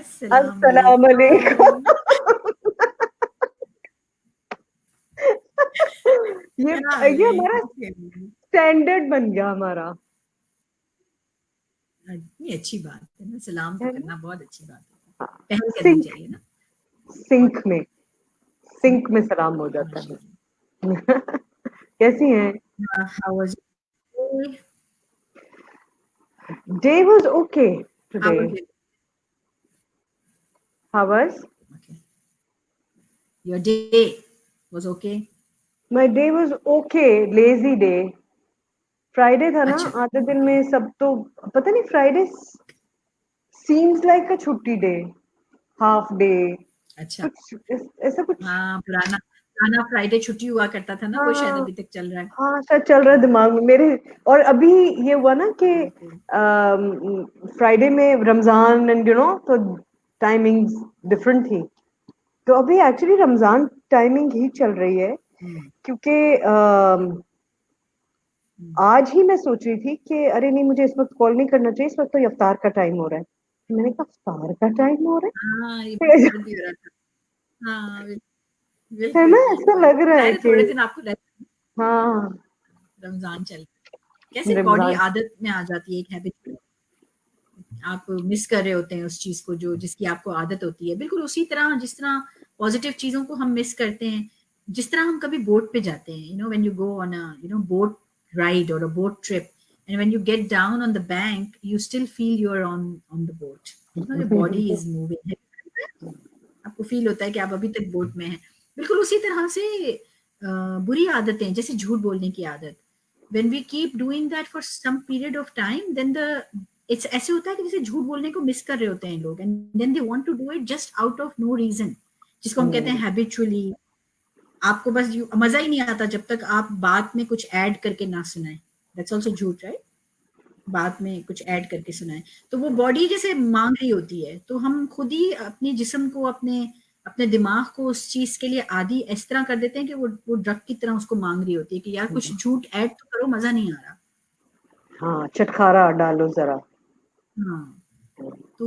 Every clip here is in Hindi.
अस्सलाम वालेकुम। ये हमारा स्टैंडर्ड बन गया हमारा। ये अच्छी बात है ना, सलाम तो है करना ना? बहुत अच्छी बात है, पहले करनी चाहिए ना। सिंक में सलाम हो जाता है। कैसी हैं? How was your day? Day was okay How was today. it? How was? Okay. Your day was okay? My day was okay. Lazy day. Friday था ना, अच्छा, आधे दिन में सब तो पता नहीं। फ्राइडे सीम्स लाइक अ छुट्टी डे, हाफ डे, अच्छा। कुछ ऐसा कुछ। हाँ, पुराना फ्राइडे छुट्टी हुआ करता था ना, वो शायद हाँ अभी तक चल रहा है। हाँ, शायद चल रहा है दिमाग में मेरे। और अभी ये हुआ ना कि फ्राइडे में रमजान एंड तो टाइमिंग्स डिफरेंट थी। तो अभी एक्चुअली रमजान टाइमिंग ही चल रही है, क्योंकि आज ही मैं सोच रही थी कि अरे नहीं, मुझे इस वक्त कॉल नहीं करना चाहिए, इस वक्त तो इफ्तार का टाइम हो रहा है। मैंने कहा इफ्तार का टाइम हो रहा हाँ, ये है। मेरे साथ भी हो रहा था। हाँ, है बिल्कुल ना, ऐसा बिल्कुल। लग रहा है जाहिर है कि थोड़े दिन आपको हाँ, रमजान चल कैसे बॉडी रमजान। आदत में आ जाती है, एक हैबिट। आप मिस कर रहे होते हैं उस चीज को जो जिसकी आपको आदत होती है, बिल्कुल उसी तरह जिस तरह पॉजिटिव चीजों को हम मिस करते हैं। जिस तरह हम कभी बोट पे जाते हैं, when you go on a boat ride or a boat trip, and when you get down on the bank you still feel you are on the boat, your body is moving. आपको फील होता है कि आप अभी तक बोट में हैं। बिल्कुल उसी तरह से बुरी आदतें, जैसे झूठ बोलने की आदत, when we keep doing that for some period of time, then it's ऐसे होता है कि जैसे झूठ बोलने को मिस कर रहे होते हैं लोग, and then they want to do it just out of no reason, जिसको हम कहते हैं हैबिचुअली। आपको बस मजा ही नहीं आता जब तक आप बात में कुछ ऐड करके ना सुनाए। दैट्स ऑल्सो झूठ, राइट? बात में कुछ ऐड करके सुनाए तो वो बॉडी जैसे मांग रही होती है, तो हम खुद ही अपने जिस्म को, अपने अपने दिमाग को उस चीज के लिए आदी इस तरह कर देते हैं कि वो ड्रग की तरह उसको मांग रही होती है कि यार कुछ झूठ ऐड तो करो, मजा नहीं आ रहा। हाँ, चटखारा डालो जरा। हाँ, तो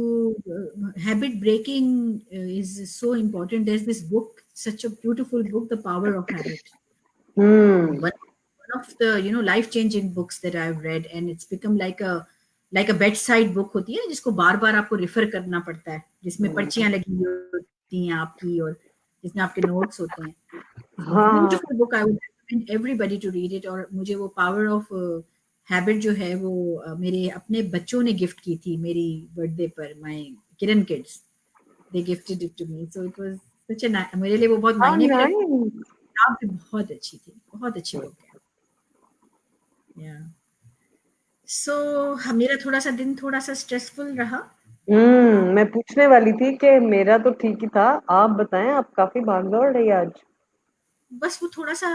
habit breaking is so important. There is this book, such a beautiful book, the power of habit. One of the life changing books that I've read, and it's become like a bedside book होती है जिसको बार बार आपको रिफर करना पड़ता है, जिसमें पर्चियां लगी होती हैं आपकी और जिसमें आपके नोट्स होते हैं। So हाँ, beautiful book, I would recommend everybody to read it। और मुझे वो पावर ऑफ हैबिट जो है वो मेरे अपने बच्चों ने गिफ्ट की थी मेरी बर्थडे पर। My Kiran kids, they gifted it to me, so it was such a, मेरे लिए वो बहुत हाँ, मायने भी रखती है। नाइस। किताब भी बहुत अच्छी थी, बहुत अच्छी बुक है। या सो मेरा थोड़ा सा दिन थोड़ा सा स्ट्रेसफुल रहा। मैं पूछने वाली थी कि मेरा तो ठीक ही था। आप बताएं, आप काफी भाग दौड़ रही आज। बस वो थोड़ा सा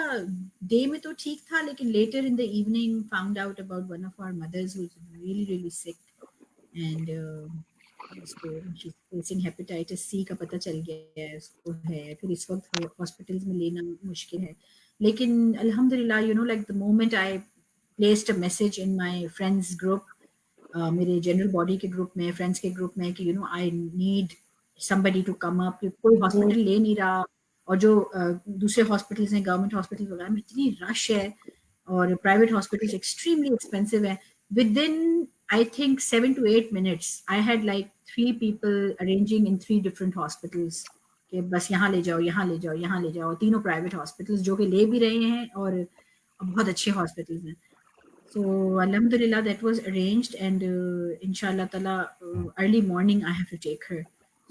डे में तो ठीक था, लेकिन later in the evening found out about one of our mothers who is really really sick, and उसको फेसिंग हेपेटाइटिस सी का पता चल गया है उसको है। फिर इस वक्त हॉस्पिटल्स में लेना मुश्किल है, लेकिन अल्हम्दुलिल्लाह like the moment I placed a message in my friends group, मेरे जनरल बॉडी के ग्रुप में, फ्रेंड्स के ग्रुप में, कि I need somebody to come up. कोई हॉस्पिटल ले नहीं रहा, और जो दूसरे हॉस्पिटल्स हैं, गवर्नमेंट हॉस्पिटल वगैरह में इतनी रश है, और प्राइवेट हॉस्पिटल्स एक्सट्रीमली एक्सपेंसिव है। Within I think 7 to 8 minutes, I had like 3 people arranging in 3 different hospitals कि बस यहाँ ले जाओ, यहाँ ले जाओ, यहाँ ले जाओ। तीनों प्राइवेट हॉस्पिटल्स जो कि ले भी रहे हैं और बहुत अच्छे हॉस्पिटल्स हैं। So alhamdulillah that was arranged, and inshallah ताला early morning I have to take her.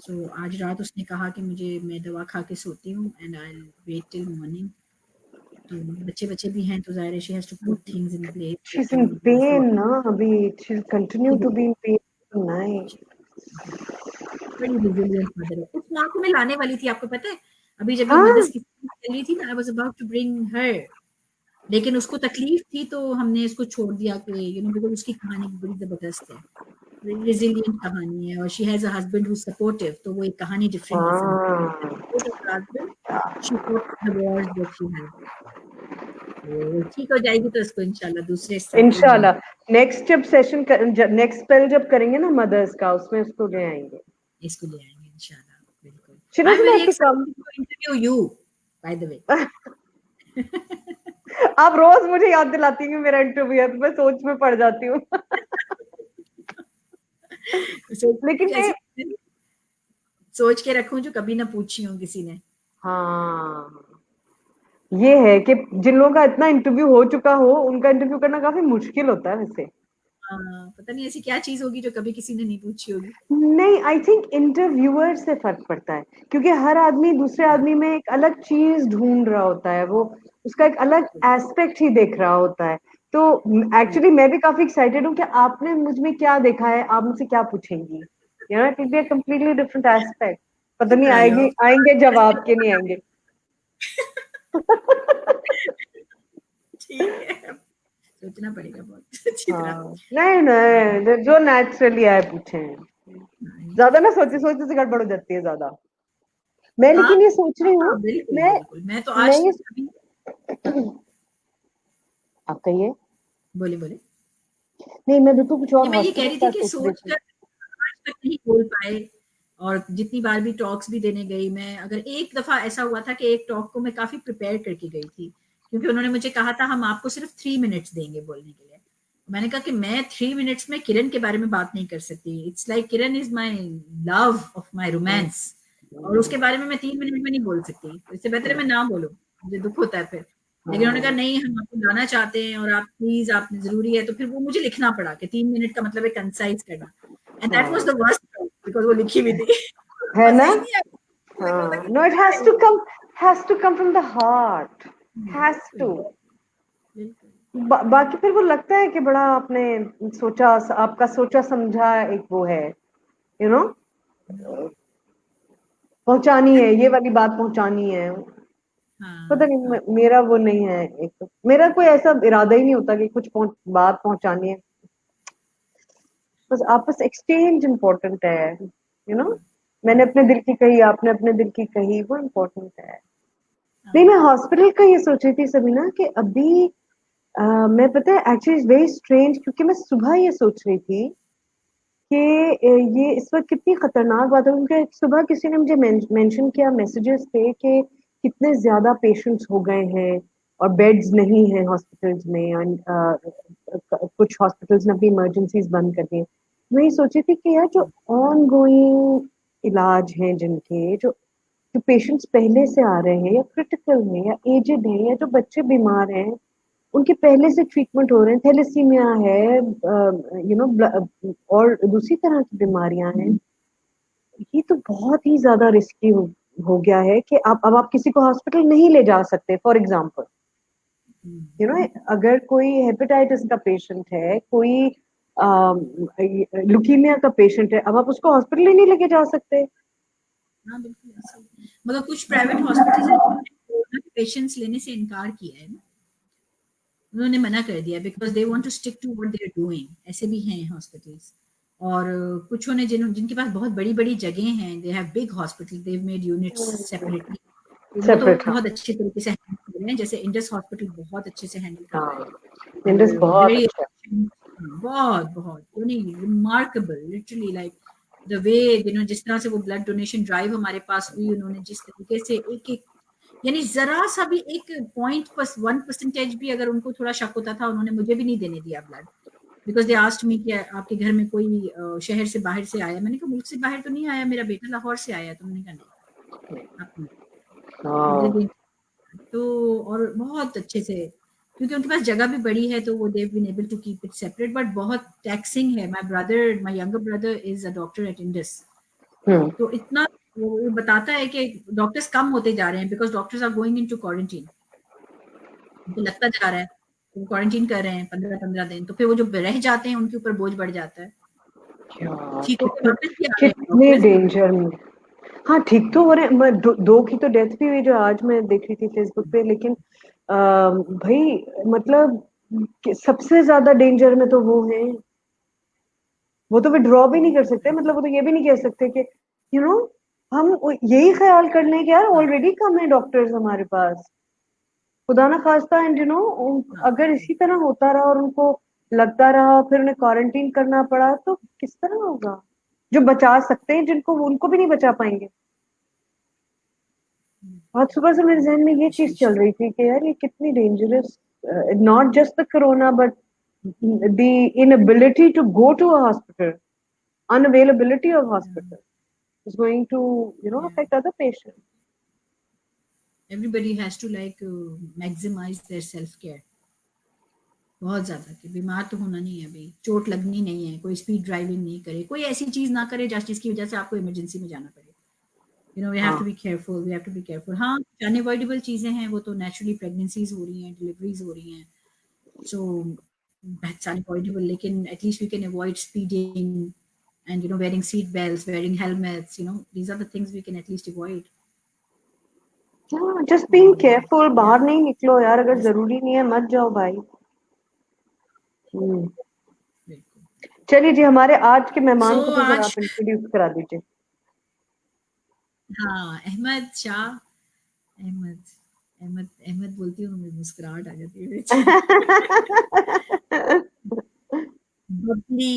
So आज रात उसने कहा कि मैं दवा खा के सोती हूँ, and I'll wait till morning। तो बच्चे भी हैं, तो ज़ाहिर है she has to put things in place She's in to so pain ना अभी। She'll continue to be in pain tonight. बड़ी रिजिलियंट मदर है। उस माँ को मैं लाने वाली थी, आपको पता है? अभी जब ये हाँ, मदर्स की चल रही थी ना, I was about to bring her, लेकिन उसको तकलीफ थी तो हमने इसको छोड़ दिया कि बिकॉज़ उसकी कहानी बड़ी ज़बरदस्त है। रेज़िलिएंट कहानी है, और she has a husband who is supportive, तो वो एक कहानी डिफरेंट किस्म की है। हाँ। Supportive husband, she fought the Wars that she had. तो ठीक हो जाएगी तो इसको इंशाल्लाह दूसरे साइकिल इंशाल्लाह जब नेक्स्ट जब सेशन, नेक्स्ट स्पेल जब करेंगे ना मदर्स का, उसमें उसको ले आएंगे। इसको ले आएंगे इंशाल्लाह, बिल्कुल। Shinoz, आई एम मैं वेरी आपके excited come to interview you, by the way. आप रोज मुझे याद दिलाती हैं कि मेरा इंटरव्यू है, तो मैं सोच में पड़ जाती हूँ। लेकिन मैं, सोच के रखूं जो कभी ना पूछी हूँ किसी ने। हाँ, ये है कि जिन लोगों का इतना इंटरव्यू हो चुका हो, उनका इंटरव्यू करना काफी मुश्किल होता है वैसे। पता नहीं ऐसी क्या चीज होगी जो कभी किसी ने नहीं पूछी होगी। नहीं, आई थिंक इंटरव्यूअर से फर्क पड़ता है, क्योंकि हर आदमी दूसरे आदमी में एक अलग चीज ढूंढ रहा होता है, वो उसका एक अलग एस्पेक्ट ही देख रहा होता है। तो एक्चुअली मैं भी काफी एक्साइटेड हूँ कि आपने मुझ में क्या देखा है, आप मुझसे क्या पूछेंगी। You know, it will be a completely different aspect. पता नहीं चलो आएगी, आएंगे जवाब के नहीं आएंगे। ठीक है, सोचना पड़ेगा बहुत अच्छी तरह। हाँ, नहीं नहीं, जो नेचुरली आए पूछे। ज्यादा ना सोचे सोचे से गड़बड़ हो जाती है ज्यादा। मैं हाँ लेकिन ये सोच रही हूँ, हाँ, बिल्कुल मैं बिल्कुल, मैं तो मैं आज ये, तक कभी। आप कहिए। बोले बोले। नहीं, मैं बिल्कुल कुछ और ये मैं ये कह हॉस्पिटल रही थी का कि सोच रही सोच थी। कर आज तक नहीं बोल पाए, और जितनी बार भी टॉक्स भी देने गई मैं, अगर एक दफा ऐसा हुआ था कि एक टॉक को मैं काफी प्रिपेयर करके गई थी, क्योंकि उन्होंने मुझे कहा था हम आपको सिर्फ 3 मिनट्स देंगे बोलने के लिए। मैंने कहा कि मैं 3 मिनट्स में किरण के बारे में बात नहीं कर सकती, it's like Kiran is my love of my romance, और उसके बारे में मैं 3 मिनट में नहीं बोल सकती, तो इससे बेहतर है मैं ना बोलूं, मुझे दुख होता है फिर। लेकिन उन्होंने कहा नहीं हम आपको लाना चाहते हैं और आप प्लीज, आप जरूरी है, तो फिर वो मुझे लिखना पड़ा कि 3 मिनट का मतलब है कंसाइज करना, and that was the worst, because वो लिखी हुई थी। है ना? मजा ही नहीं आया, लग रहा था हाँ, कि नो, इट क्या है हैज टू ये। Come, has to come from the heart, has बिल्कुल टू। बिल्कुल। बाकी फिर वो लगता है कि बड़ा आपने सोचा, आपका सोचा समझा एक वो है, यू नो, पहुंचानी है, ये वाली बात पहुंचानी है। पता हाँ नहीं, हाँ मेरा वो नहीं है, एक तो मेरा कोई ऐसा इरादा ही नहीं होता कि कुछ बात पहुंचानी है। बस आपस एक्सचेंज इम्पोर्टेंट है, यू नो। मैंने अपने दिल की कही, आपने अपने दिल की कही, वो इम्पोर्टेंट है। नहीं, मैं हाँ। हॉस्पिटल का ये सोच रही थी सबीना कि अभी मैं, पता है, एक्चुअली वेरी स्ट्रेंज, क्योंकि मैं सुबह ये सोच रही थी कि ये इस वक्त कितनी खतरनाक बात है, क्योंकि सुबह किसी ने मुझे मेंशन किया, मैसेजेस थे कि कितने ज्यादा पेशेंट्स हो गए हैं और बेड्स नहीं हैं हॉस्पिटल्स में, and, कुछ हॉस्पिटल्स ने अपनी इमरजेंसीज बंद कर दी हैं। मैं ये सोची थी कि यार, जो ऑन गोइंग इलाज हैं, जिनके जो जो पेशेंट्स पहले से आ रहे हैं, या क्रिटिकल हैं, या एजेड हैं, या जो बच्चे बीमार हैं, उनके पहले से ट्रीटमेंट हो रहे हैं, थैलेसीमिया है, यू नो, और दूसरी तरह की बीमारियां हैं। ये तो बहुत ही ज्यादा रिस्की हो गया है कि आप अब आप किसी को हॉस्पिटल नहीं ले जा सकते। फॉर एग्जांपल, यू नो, अगर कोई हेपेटाइटिस का पेशेंट है, कोई लुकीमिया का पेशेंट है, अब आप उसको हॉस्पिटल ही नहीं लेके जा सकते। हाँ, बिल्कुल ऐसा ही है। मगर कुछ प्राइवेट हॉस्पिटल्स हैं जिन्होंने कोरोना के पेशेंट्स लेने से इनकार किया है ना, उन्होंने मना कर दिया because they want to stick to what they are doing, ऐसे भी हैं हॉस्पिटल्स। और कुछ ने जिनके पास बहुत बड़ी बड़ी जगह हैं, they have big hospital, they have made units separately, वो तो सेपरेट, हाँ। बहुत अच्छे तरीके से हैंडल कर रहे हैं, जैसे इंडस हॉस्पिटल बहुत अच्छे से हैंडल कर रहा है। हाँ, इंडस बहुत वेरी, अच्छा है। बहुत बहुत remarkable, literally like the way, जिस तरह से वो ब्लड डोनेशन ड्राइव हमारे पास हुई, उन्होंने जिस तरीके से एक एक, यानी जरा सा भी एक पॉइंट पर 1% भी अगर उनको थोड़ा शक होता था, उन्होंने मुझे भी नहीं देने दिया blood, because they asked me कि आपके घर में कोई शहर से बाहर से आया, मैंने कहा मुल्क से बाहर तो नहीं आया, मेरा बेटा लाहौर से आया, तो उन्होंने कहा नहीं आप नहीं, मुझे हाँ, भी। तो और बहुत अच्छे से, क्योंकि उनके पास जगह भी बड़ी है, तो वो they've been able to keep it separate, but बहुत टैक्सिंग है। My younger brother is a doctor at Indus, hmm, तो इतना वो बताता है कि डॉक्टर्स कम होते जा रहे हैं because doctors are going into quarantine, उनको लगता जा रहा है, वो क्वारंटीन कर रहे हैं 15-15 दिन, तो फिर वो जो रह जाते हैं उनके ऊपर बोझ बढ़ जाता है, क्या ठीक होकर वापस भी आ रहे हैं कितने डॉक्टर्स। डेंजर में। हाँ, ठीक तो हो रहे हैं, दो की तो डेथ भी हुई, जो आज मैं देख रही थी फेसबुक पे, लेकिन भाई, मतलब कि सबसे ज्यादा डेंजर में तो वो है। वो तो विड्रॉ भी नहीं कर सकते, मतलब वो तो ये भी नहीं कह सकते कि, यू नो, हम यही ख्याल कर लें कि यार हाँ ऑलरेडी कम है डॉक्टर्स हमारे पास, खुदा ना खास्ता, एंड यू नो, हाँ अगर इसी तरह होता रहा और उनको लगता रहा, फिर उन्हें क्वारंटीन करना पड़ा, तो किस तरह होगा। जो बचा सकते हैं, जिनको उनको भी नहीं बचा पाएंगे। आज सुबह से मेरे जहन में ये चीज चल रही थी कि यार ये कितनी dangerous, not just the corona but the inability to go to a hospital, unavailability of hospital is going to, affect other patients. Everybody has to like maximize their self care बहुत ज्यादा, कि बीमार तो होना नहीं है, अभी चोट लगनी नहीं है, कोई स्पीड ड्राइविंग नहीं करे, कोई ऐसी चीज ना करे जिसकी वजह से आपको इमरजेंसी में जाना पड़े। We have to be careful, we have to be careful. हाँ, अनअवॉइडेबल चीजें हैं, वो तो नेचुरली प्रेगनेंसीज हो रही हैं, डिलीवरीज हो रही हैं, सो दैट्स अनअवॉइडेबल, लेकिन at least we can avoid speeding and wearing seat belts, wearing helmets, these are the things we can at least avoid. Yeah, just being careful, बाहर नहीं निकलो यार, अगर जरूरी नहीं है मत जाओ भाई। चलिए जी, हमारे आज के मेहमान को भी जरा आप इंट्रोड्यूस करा दीजिए। हाँ, अहमद शाह। अहमद अहमद अहमद बोलती हूँ, मुस्कुराहट आ जाती है। bubbly,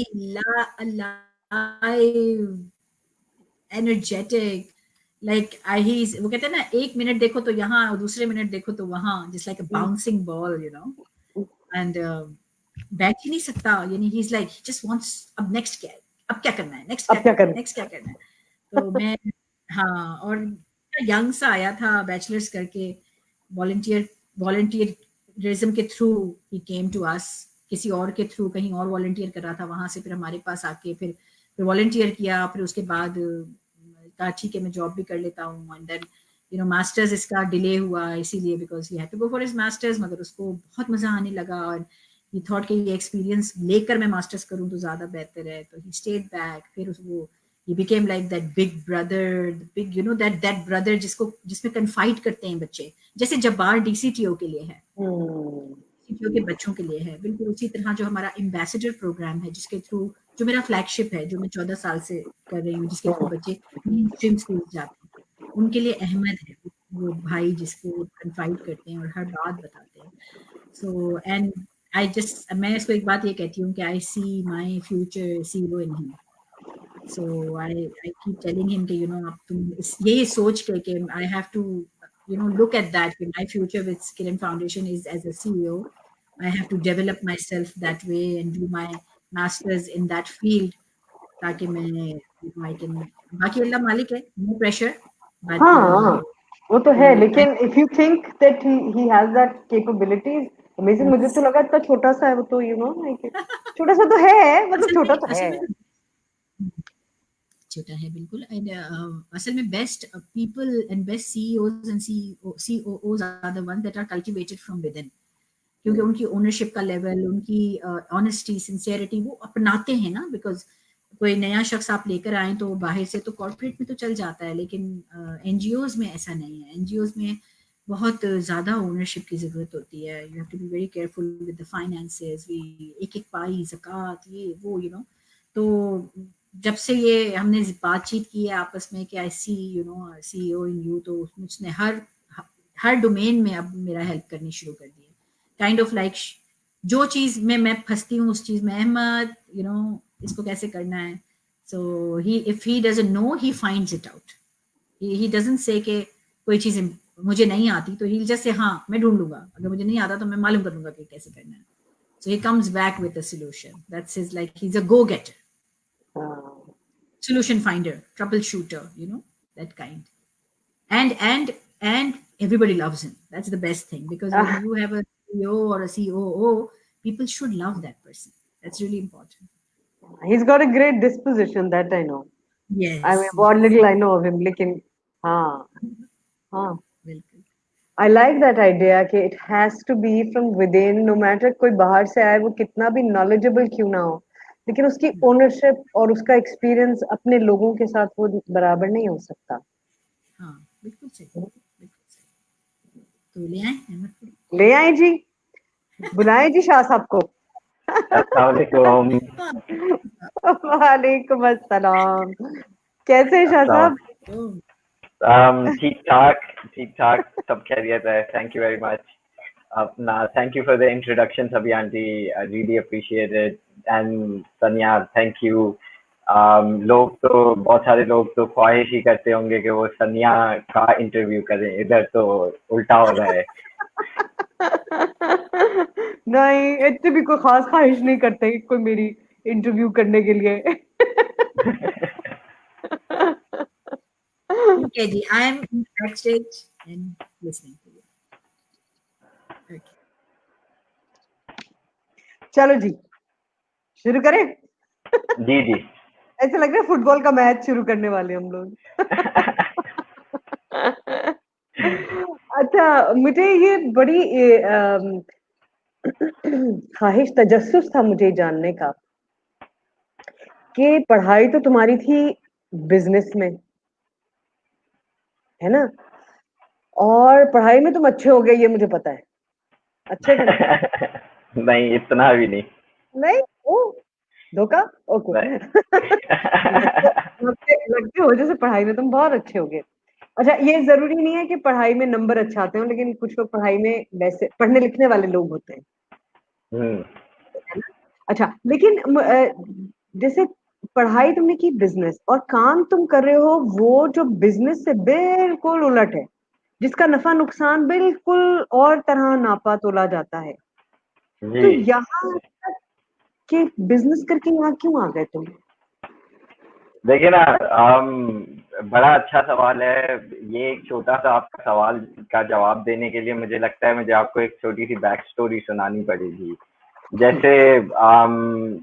alive, energetic, like he's, वो कहते हैं ना, एक मिनट देखो तो यहाँ और दूसरे मिनट देखो तो वहाँ, just like a bouncing ball, and बैठ ही नहीं सकता, यानी he's like, he just wants, अब next क्या है, अब क्या करना है, next क्या करना है। तो मैं, हाँ, और यंग सा आया था बैचलर्स करके, वॉलंटियरिज्म के through he came to us, किसी और के थ्रू कहीं और वॉलंटियर कर रहा था, वहां से फिर हमारे पास आके फिर वॉलंटियर किया, फिर उसके बाद कहा ठीक है मैं जॉब भी कर लेता हूँ, एंड देन मास्टर्स इसका डिले हुआ इसीलिए, because he had to go for his masters, मगर उसको बहुत मजा आने लगा, और ही थॉट कि ये एक्सपीरियंस लेकर मैं मास्टर्स करूँ तो ज्यादा बेहतर है, तो ही स्टेड बैक, फिर वो he became like that big brother, the big, that brother जिसमें कन्फाइड करते हैं बच्चे, जैसे जब्बार DCTO के लिए है, DCTO के बच्चों के लिए है, बिल्कुल उसी तरह जो हमारा एम्बेसडर प्रोग्राम है, जिसके थ्रू, जो मेरा फ्लैगशिप है, जो मैं 14 साल से कर रही हूँ, जिसके थ्रू बच्चे मेन स्ट्रीम स्कूल जाते हैं, उनके लिए अहमद है वो भाई, जिसको कन्फाइड करते हैं और हर बात बताते हैं। सो एंड मैं इसको एक बात ये कहती हूँ कि I see my future CEO in him. So I keep telling him कि अब तुम यही सोच के I have to look at that, my future with Skill and Foundation is as a CEO. I have to develop myself that way and do my masters in that field, ताकि मैं I can, बाकी अल्लाह मालिक है, no pressure, but हाँ, वो तो है, लेकिन if you think that he has that capabilities, amazing। मुझे तो लगा इतना छोटा सा है वो, तो छोटा सा तो है, मतलब छोटा तो है, छोटा है बिल्कुल। एंड असल में best people and best CEOs and COOs are the one that are cultivated from within, क्योंकि उनकी ओनरशिप का लेवल, उनकी ऑनेस्टी, सिंसियरिटी वो अपनाते हैं ना, बिकॉज कोई नया शख्स आप लेकर आए तो बाहर से तो कॉर्पोरेट में तो चल जाता है, लेकिन NGOs में ऐसा नहीं है। NGOs में बहुत ज़्यादा ओनरशिप की ज़रूरत होती है, you have to be very careful with the finances, एक पाई ज़कात, ये वो तो जब से ये हमने बातचीत की है आपस में कि I C CEO in you, तो उसने हर डोमेन में अब मेरा हेल्प करनी शुरू कर दी है, काइंड ऑफ लाइक जो चीज में मैं फंसती हूँ उस चीज में अहमद इसको कैसे करना है, so he if he doesn't know he finds it out, he doesn't say कि कोई चीज मुझे नहीं आती तो ही जस्ट से हाँ मैं ढूंढ लूंगा, अगर मुझे नहीं आता तो मैं मालूम कर लूंगा कि कैसे करना है, so he comes back with a solution, that's his like he is a go getter, solution finder, troubleshooter, that kind. And everybody loves him. That's the best thing, because when you have a CEO or a COO, people should love that person. That's really important. He's got a great disposition, that I know. Yes. I mean, what little I know of him, लेकिन हाँ बिल्कुल. I like that idea कि it has to be from within, no matter कोई बाहर से आए, वो कितना भी knowledgeable क्यों ना हो, लेकिन उसकी ओनरशिप और उसका एक्सपीरियंस अपने लोगों के साथ वो बराबर नहीं हो सकता। हाँ, बिल्कुल सही, बिल्कुल सही। तो ले आए जी, बुलाएं जी शाह साहब को। वालेकुम अस्सलाम, कैसे शाह साहब? ठीक ठाक सब खैरियत है, thank you very much. Thank you for the introduction, Sabhi aunty. I really appreciate it. And Sanya, thank you. लोग तो बहुत सारे लोग तो ख्वाहिश ही करते होंगे कि वो सनिया का इंटरव्यू करें, इधर तो उल्टा हो रहा है। नहीं, इतनी भी कोई खास ख्वाहिश नहीं करते कि कोई मेरी इंटरव्यू करने के लिए। ठीक है जी, I am backstage and listening to you. चलो जी, शुरू करें। जी जी। ऐसा लग रहा है फुटबॉल का मैच शुरू करने वाले हम लोग। अच्छा, मुझे ये बड़ी ख्वाहिश, तजस्सुस था मुझे जानने का कि पढ़ाई तो तुम्हारी थी बिजनेस में, है ना? और पढ़ाई में तुम अच्छे हो गए, ये मुझे पता है। अच्छे थे ना? नहीं, इतना भी नहीं। नहीं? ओ, धोखा? ओके। नहीं। लगते हो जैसे पढ़ाई में तुम बहुत अच्छे हो गए। अच्छा, ये जरूरी नहीं है कि पढ़ाई में नंबर अच्छा आते हो, लेकिन कुछ लोग पढ़ाई में वैसे पढ़ने लिखने वाले लोग होते हैं, हम्म। है ना? अच्छा, लेकिन जैसे पढ़ाई तुमने की बिजनेस और काम तुम कर रहे हो वो जो बिजनेस से बिल्कुल उलट है, जिसका नफा नुकसान बिल्कुल और तरह नापा तोला जाता है। तो जी। यहाँ तक कि बिजनेस करके यहाँ क्यों आ गए तुम? देखिए ना, बड़ा अच्छा सवाल है। ये एक छोटा सा आपका सवाल का जवाब देने के लिए मुझे लगता है मुझे आपको एक छोटी सी बैक स्टोरी सुनानी पड़ेगी। जैसे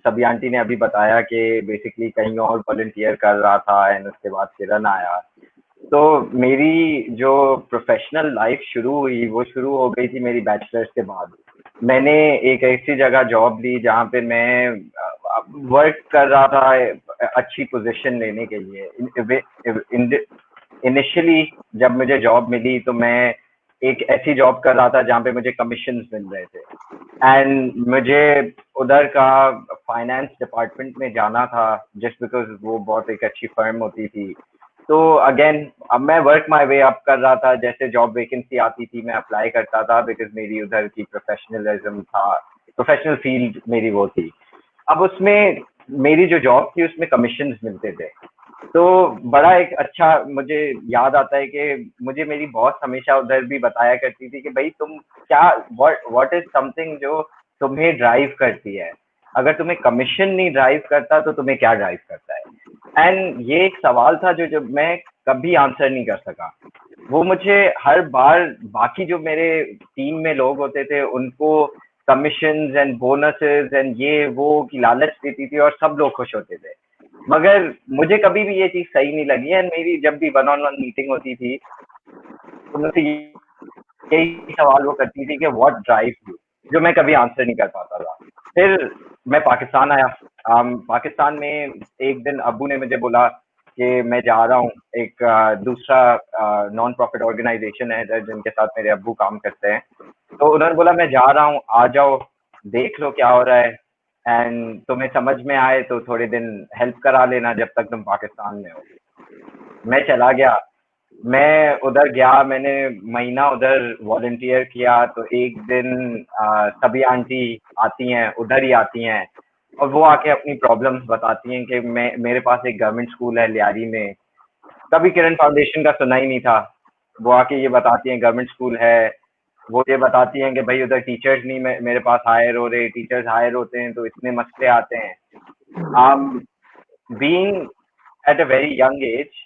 सभी आंटी ने अभी बताया कि बेसिकली कहीं और वॉलंटियर कर रहा था एंड उसके बाद किरण आया। तो मेरी जो प्रोफेशनल लाइफ शुरू हुई वो शुरू हो गई थी मेरी बैचलर्स के बाद। मैंने एक ऐसी जगह जॉब ली जहाँ पे मैं वर्क कर रहा था अच्छी पोजीशन लेने के लिए। इनिशियली जब मुझे जॉब मिली तो मैं एक ऐसी जॉब कर रहा था जहाँ पे मुझे कमीशन मिल रहे थे एंड मुझे उधर का फाइनेंस डिपार्टमेंट में जाना था जस्ट बिकॉज वो बहुत एक अच्छी फर्म होती थी। तो अगेन अब मैं वर्क माई वे अप कर रहा था, जैसे जॉब वैकेंसी आती थी मैं अप्लाई करता था बिकॉज मेरी उधर की प्रोफेशनलिज्म था, प्रोफेशनल फील्ड मेरी वो थी। अब उसमें मेरी जो जॉब थी उसमें कमीशन मिलते थे। तो बड़ा एक अच्छा मुझे याद आता है कि मुझे मेरी बॉस हमेशा उधर भी बताया करती थी कि भाई तुम क्या व्हाट इज समथिंग जो तुम्हें ड्राइव करती है। अगर तुम्हें कमीशन नहीं ड्राइव करता तो तुम्हें क्या ड्राइव करता है। एंड ये एक सवाल था जो मैं कभी आंसर नहीं कर सका। वो मुझे हर बार बाकी जो मेरे टीम में लोग होते थे उनको कमीशन एंड बोनसेस एंड ये वो की लालच देती थी और सब लोग खुश होते थे, मगर मुझे कभी भी ये चीज सही नहीं लगी। एंड मेरी जब भी वन ऑन वन मीटिंग होती थी तो मुझसे यही सवाल वो करती थी कि व्हाट ड्राइव यू, जो मैं कभी आंसर नहीं कर पाता था। फिर मैं पाकिस्तान आया। पाकिस्तान में एक दिन अब्बू ने मुझे बोला कि मैं जा रहा हूँ, एक दूसरा नॉन प्रॉफिट ऑर्गेनाइजेशन है जिनके साथ मेरे अब्बू काम करते हैं। तो उन्होंने बोला मैं जा रहा हूँ, आ जाओ देख लो क्या हो रहा है एंड तुम्हें समझ में आए तो थोड़े दिन हेल्प करा लेना जब तक तुम पाकिस्तान में हो। मैं चला गया, मैं उधर गया, मैंने महीना उधर वॉलंटियर किया। तो एक दिन सभी आंटी आती हैं, उधर ही आती हैं और वो आके अपनी प्रॉब्लम्स बताती हैं कि मेरे पास एक गवर्नमेंट स्कूल है लियारी में, कभी किरण फाउंडेशन का सुना ही नहीं था। वो आके ये बताती हैं गवर्नमेंट स्कूल है, वो ये बताती हैं कि भाई उधर टीचर्स नहीं मेरे पास हायर हो रहे, टीचर्स हायर होते हैं तो इतने मसले आते हैं। Being at a very young age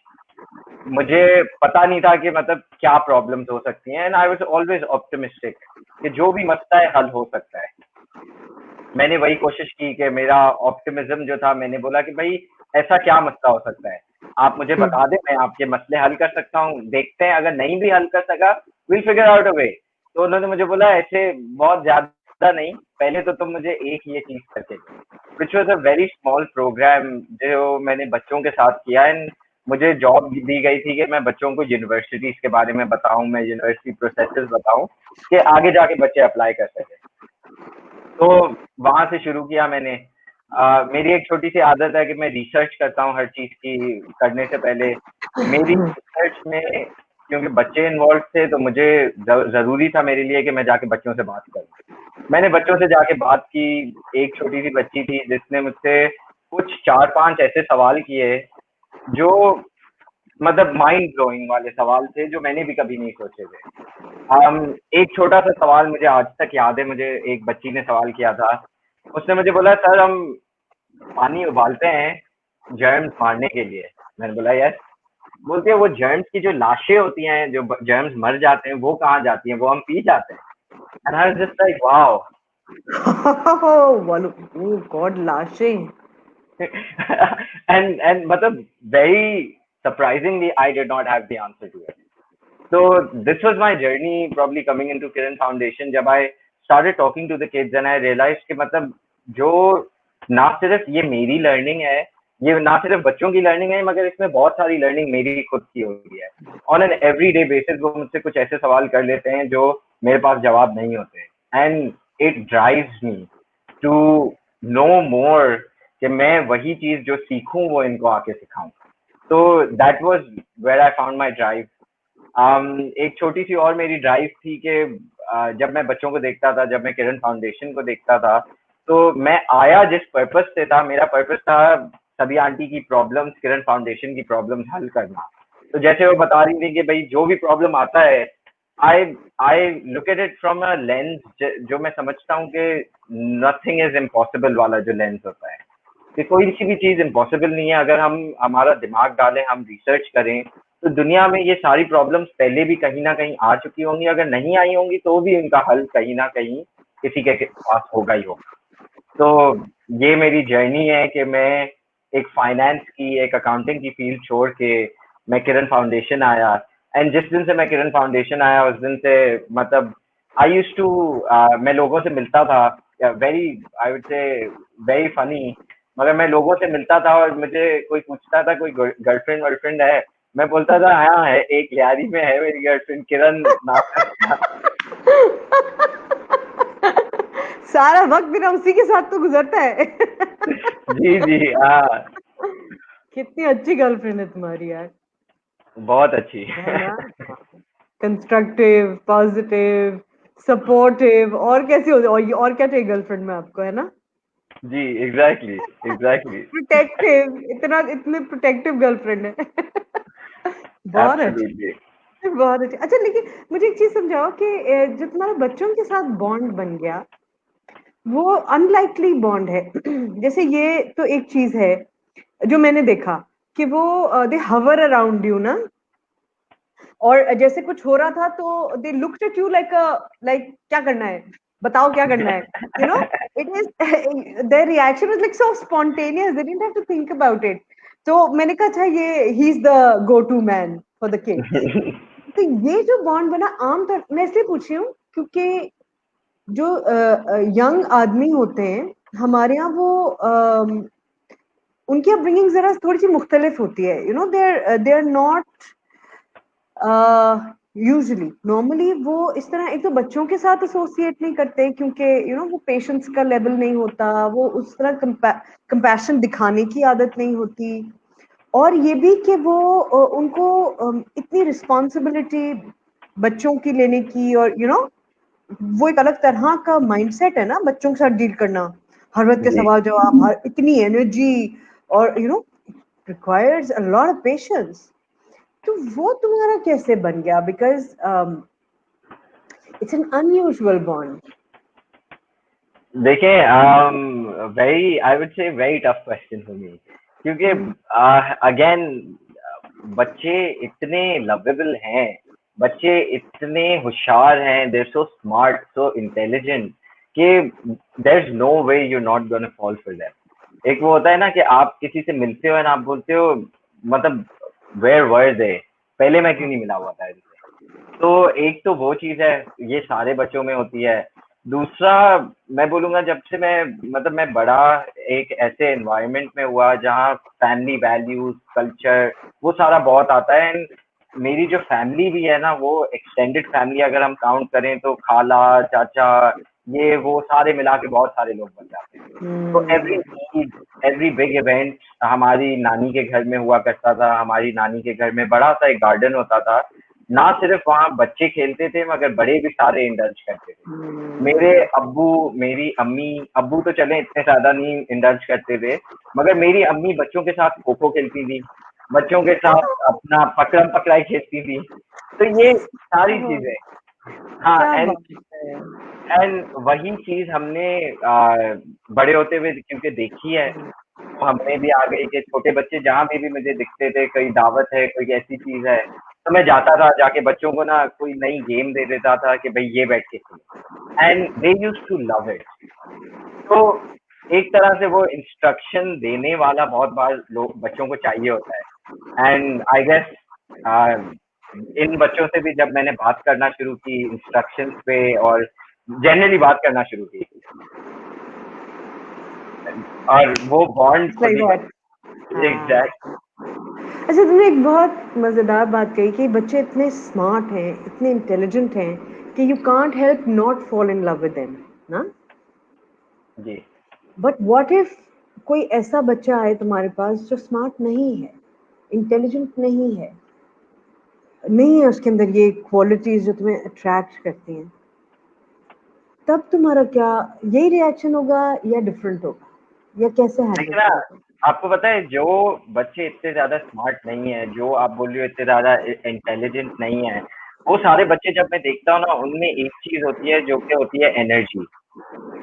मुझे पता नहीं था कि मतलब क्या प्रॉब्लम्स हो सकती हैं and I was always optimistic कि जो भी मसला है हल हो सकता है। मैंने वही कोशिश की कि मेरा ऑप्टिमिज्म जो था, मैंने बोला कि भाई ऐसा क्या मसला हो सकता है, आप मुझे बता दें, मैं आपके मसले हल कर सकता हूँ, देखते हैं अगर नहीं भी हल कर सका विल फिगर आउट अ वे। तो उन्होंने मुझे बोला ऐसे बहुत ज्यादा नहीं, पहले तो तुम मुझे एक ये चीज करके दो, which was a very small programme जो मैंने बच्चों के साथ किया। एंड मुझे जॉब दी गई थी कि मैं बच्चों को यूनिवर्सिटीज के बारे में बताऊं, मैं यूनिवर्सिटी प्रोसेसेस बताऊं कि आगे जाके बच्चे अप्लाई कर सके। तो वहां से शुरू किया मैंने। मेरी एक छोटी सी आदत है कि मैं रिसर्च करता हूँ हर चीज की करने से पहले। मेरी रिसर्च में क्योंकि बच्चे इन्वॉल्व थे तो मुझे जरूरी था मेरे लिए कि मैं जाके बच्चों से बात करूं। मैंने बच्चों से जाके बात की। एक छोटी सी बच्ची थी जिसने मुझसे कुछ 4-5 ऐसे सवाल किए जो मतलब माइंड ब्लोइंग वाले सवाल थे जो मैंने भी कभी नहीं सोचे थे। एक छोटा सा सवाल मुझे आज तक याद है, मुझे एक बच्ची ने सवाल किया था। उसने मुझे बोला, सर हम पानी उबालते हैं जर्म्स मारने के लिए। मैंने बोला यस। बोलती है वो जर्म्स की जो लाशें होती हैं, जो जर्म्स मर जाते हैं, वो कहाँ जाती हैं? वो हम पी जाते हैं। And I was just like wow. Oh God, लाशें। and मतलब very surprisingly I did not have the answer to it. So this was my journey probably coming into Kiran Foundation, जब I started talking to the kids and I realized कि मतलब जो ना सिर्फ ये मेरी लर्निंग है, ये ना सिर्फ बच्चों की लर्निंग है, मगर इसमें बहुत सारी लर्निंग मेरी खुद की हो रही है। ऑन एन एवरीडे बेसिस वो मुझसे कुछ ऐसे सवाल कर लेते हैं जो मेरे पास जवाब नहीं होते, and it drives me to know more कि मैं वही चीज जो सीखूं वो इनको आके सिखाऊं। तो that was where I found my drive. एक छोटी सी और मेरी ड्राइव थी कि जब मैं बच्चों को देखता था, जब मैं किरण फाउंडेशन को देखता था, तो मैं आया जिस पर्पस से था, मेरा पर्पस था सभी आंटी की प्रॉब्लम्स, किरण फाउंडेशन की प्रॉब्लम्स हल करना। तो जैसे वो बता रही थी कि भाई जो भी प्रॉब्लम आता है, I I look at it from a lens जो मैं समझता हूँ कि नथिंग इज इम्पॉसिबल वाला जो लेंस होता है, कि कोई सी भी चीज इम्पॉसिबल नहीं है। अगर हम हमारा दिमाग डालें, हम रिसर्च करें, तो दुनिया में ये सारी प्रॉब्लम्स पहले भी कहीं ना कहीं आ चुकी होंगी। अगर नहीं आई होंगी तो भी इनका हल कहीं ना कहीं किसी के पास होगा ही होगा। तो ये मेरी जर्नी है कि मैं एक फाइनेंस की, एक अकाउंटिंग की फील्ड छोड़ के मैं किरण फाउंडेशन आया। एंड जिस दिन से मैं किरण फाउंडेशन आया उस दिन से मतलब आई यूज्ड टू, मैं लोगों से मिलता था, very I would say very funny, मगर मैं लोगों से मिलता था और मुझे कोई पूछता था कोई गर्लफ्रेंड वर्लफ्रेंड है, मैं बोलता था हाँ है, एक लियारी में है मेरी गर्लफ्रेंड, किरण नाम है। सारा वक्त मेरा उसी के साथ तो गुजरता है। जी जी हाँ, कितनी अच्छी गर्लफ्रेंड है तुम्हारी यार। बहुत अच्छी। है ना? कंस्ट्रक्टिव, पॉजिटिव, सपोर्टिव, और कैसी हो, और क्या चाहिए गर्लफ्रेंड में आपको, है ना? जी एग्जैक्टली एग्जैक्टली। प्रोटेक्टिव, इतने प्रोटेक्टिव गर्लफ्रेंड है। बहुत अच्छी, एब्सोल्युटली। बहुत अच्छी। अच्छा, लेकिन मुझे एक चीज समझाओ कि जो तुम्हारा बच्चों के साथ बॉन्ड बन गया, वो अनलाइकली बॉन्ड है। जैसे ये तो एक चीज है जो मैंने देखा कि वो दे हवर अराउंड यू ना, और जैसे कुछ हो रहा था तो they looked at you like like क्या करना है, बताओ क्या करना है, you know. It is their reaction was like so spontaneous, they didn't have to think about it. तो मैंने कहा अच्छा ये ही is the go to man for the kids. तो ये जो बॉन्ड बना, आमतौर मैं इसलिए पूछ रही हूँ क्योंकि जो यंग आदमी होते हैं हमारे यहाँ, वो उनकी अपब्रिंगिंग जरा थोड़ी सी मुख्तलिफ होती है, you know. They are not usually, normally वो इस तरह एक तो बच्चों के साथ एसोसिएट नहीं करते क्योंकि यू नो वो पेशेंस का लेवल नहीं होता, वो उस तरह कंपैशन दिखाने की आदत नहीं होती, और ये भी कि वो उनको इतनी रिस्पॉन्सिबिलिटी बच्चों की लेने की, और यू नो वो एक अलग तरह का माइंडसेट है ना बच्चों के साथ डील करना, हर वक्त के जी सवाल जवाब, हर इतनी एनर्जी, और you know requires a lot of patience. तो वो तुम्हारा कैसे बन गया? Because it's an unusual bond. देखिए very I would say very tough question for me, क्योंकि अगेन बच्चे इतने लवेबल हैं, बच्चे इतने होशियार हैं, they're so smart so intelligent कि there is no way you not gonna fall for them. एक वो होता है ना कि आप किसी से मिलते हो और आप बोलते हो मतलब वेयर वर दे, पहले मैं क्यों नहीं मिला हुआ था इनसे। तो एक तो वो चीज है, ये सारे बच्चों में होती है। दूसरा मैं बोलूंगा जब से मैं मतलब मैं बड़ा एक ऐसे एनवायरनमेंट में हुआ जहाँ फैमिली वैल्यूज कल्चर वो सारा बहुत आता है। एंड मेरी जो फैमिली भी है ना, वो एक्सटेंडेड फैमिली अगर हम काउंट करें तो खाला चाचा ये वो सारे मिला के बहुत सारे लोग बन जाते हैं। तो एवरी बिग इवेंट हमारी नानी के घर में हुआ करता था। हमारी नानी के घर में बड़ा सा एक गार्डन होता था ना सिर्फ वहाँ बच्चे खेलते थे मगर बड़े भी सारे इंडल्ज करते थे। मेरे अब्बू, मेरी अम्मी, अब्बू तो चले इतने ज्यादा नहीं इंडल्ज करते थे, मगर मेरी अम्मी बच्चों के साथ खो खो खेलती थी, बच्चों के साथ अपना पकड़म पकड़ाई खेलती थी। तो ये सारी चीजें, हाँ, क्या एंड बात है। वही चीज हमने बड़े होते हुए क्योंकि देखी है, तो हमें भी आ गई कि छोटे बच्चे जहाँ भी मुझे दिखते थे, कोई दावत है, कोई ऐसी चीज है, तो मैं जाता था, जाके बच्चों को ना कोई नई गेम दे देता था कि भाई ये बैठ के खेलो, and they used to love it. तो एक तरह से वो इंस्ट्रक्शन देने वाला बहुत बार लोग बच्चों को चाहिए होता है, एंड आई गेस इन बच्चों से भी जब मैंने बात करना शुरू की इंस्ट्रक्शंस पे और जनरली बात करना शुरू की, और वो बॉन्ड खुद Like ही what? एग्जैक्ट। अच्छा, तुमने एक बहुत मजेदार बात कही कि बच्चे इतने स्मार्ट हैं, इतने इंटेलिजेंट हैं कि you can't help not fall in love with them, ना? जी, बट व्हाट इफ कोई ऐसा बच्चा आए तुम्हारे पास जो स्मार्ट नहीं है, इंटेलिजेंट नहीं है, नहीं है उसके अंदर ये क्वालिटीज जो तुम्हें अट्रैक्ट करती हैं, तब तुम्हारा क्या यही रिएक्शन होगा या डिफरेंट होगा, या कैसे हैंडल लेकिन ना करोगे? आपको पता है, जो बच्चे इतने ज्यादा स्मार्ट नहीं है, जो आप बोल रहे हो इतने ज्यादा इंटेलिजेंट नहीं है, वो सारे बच्चे जब मैं देखता हूँ ना, उनमें एक चीज होती है जो कि होती है एनर्जी।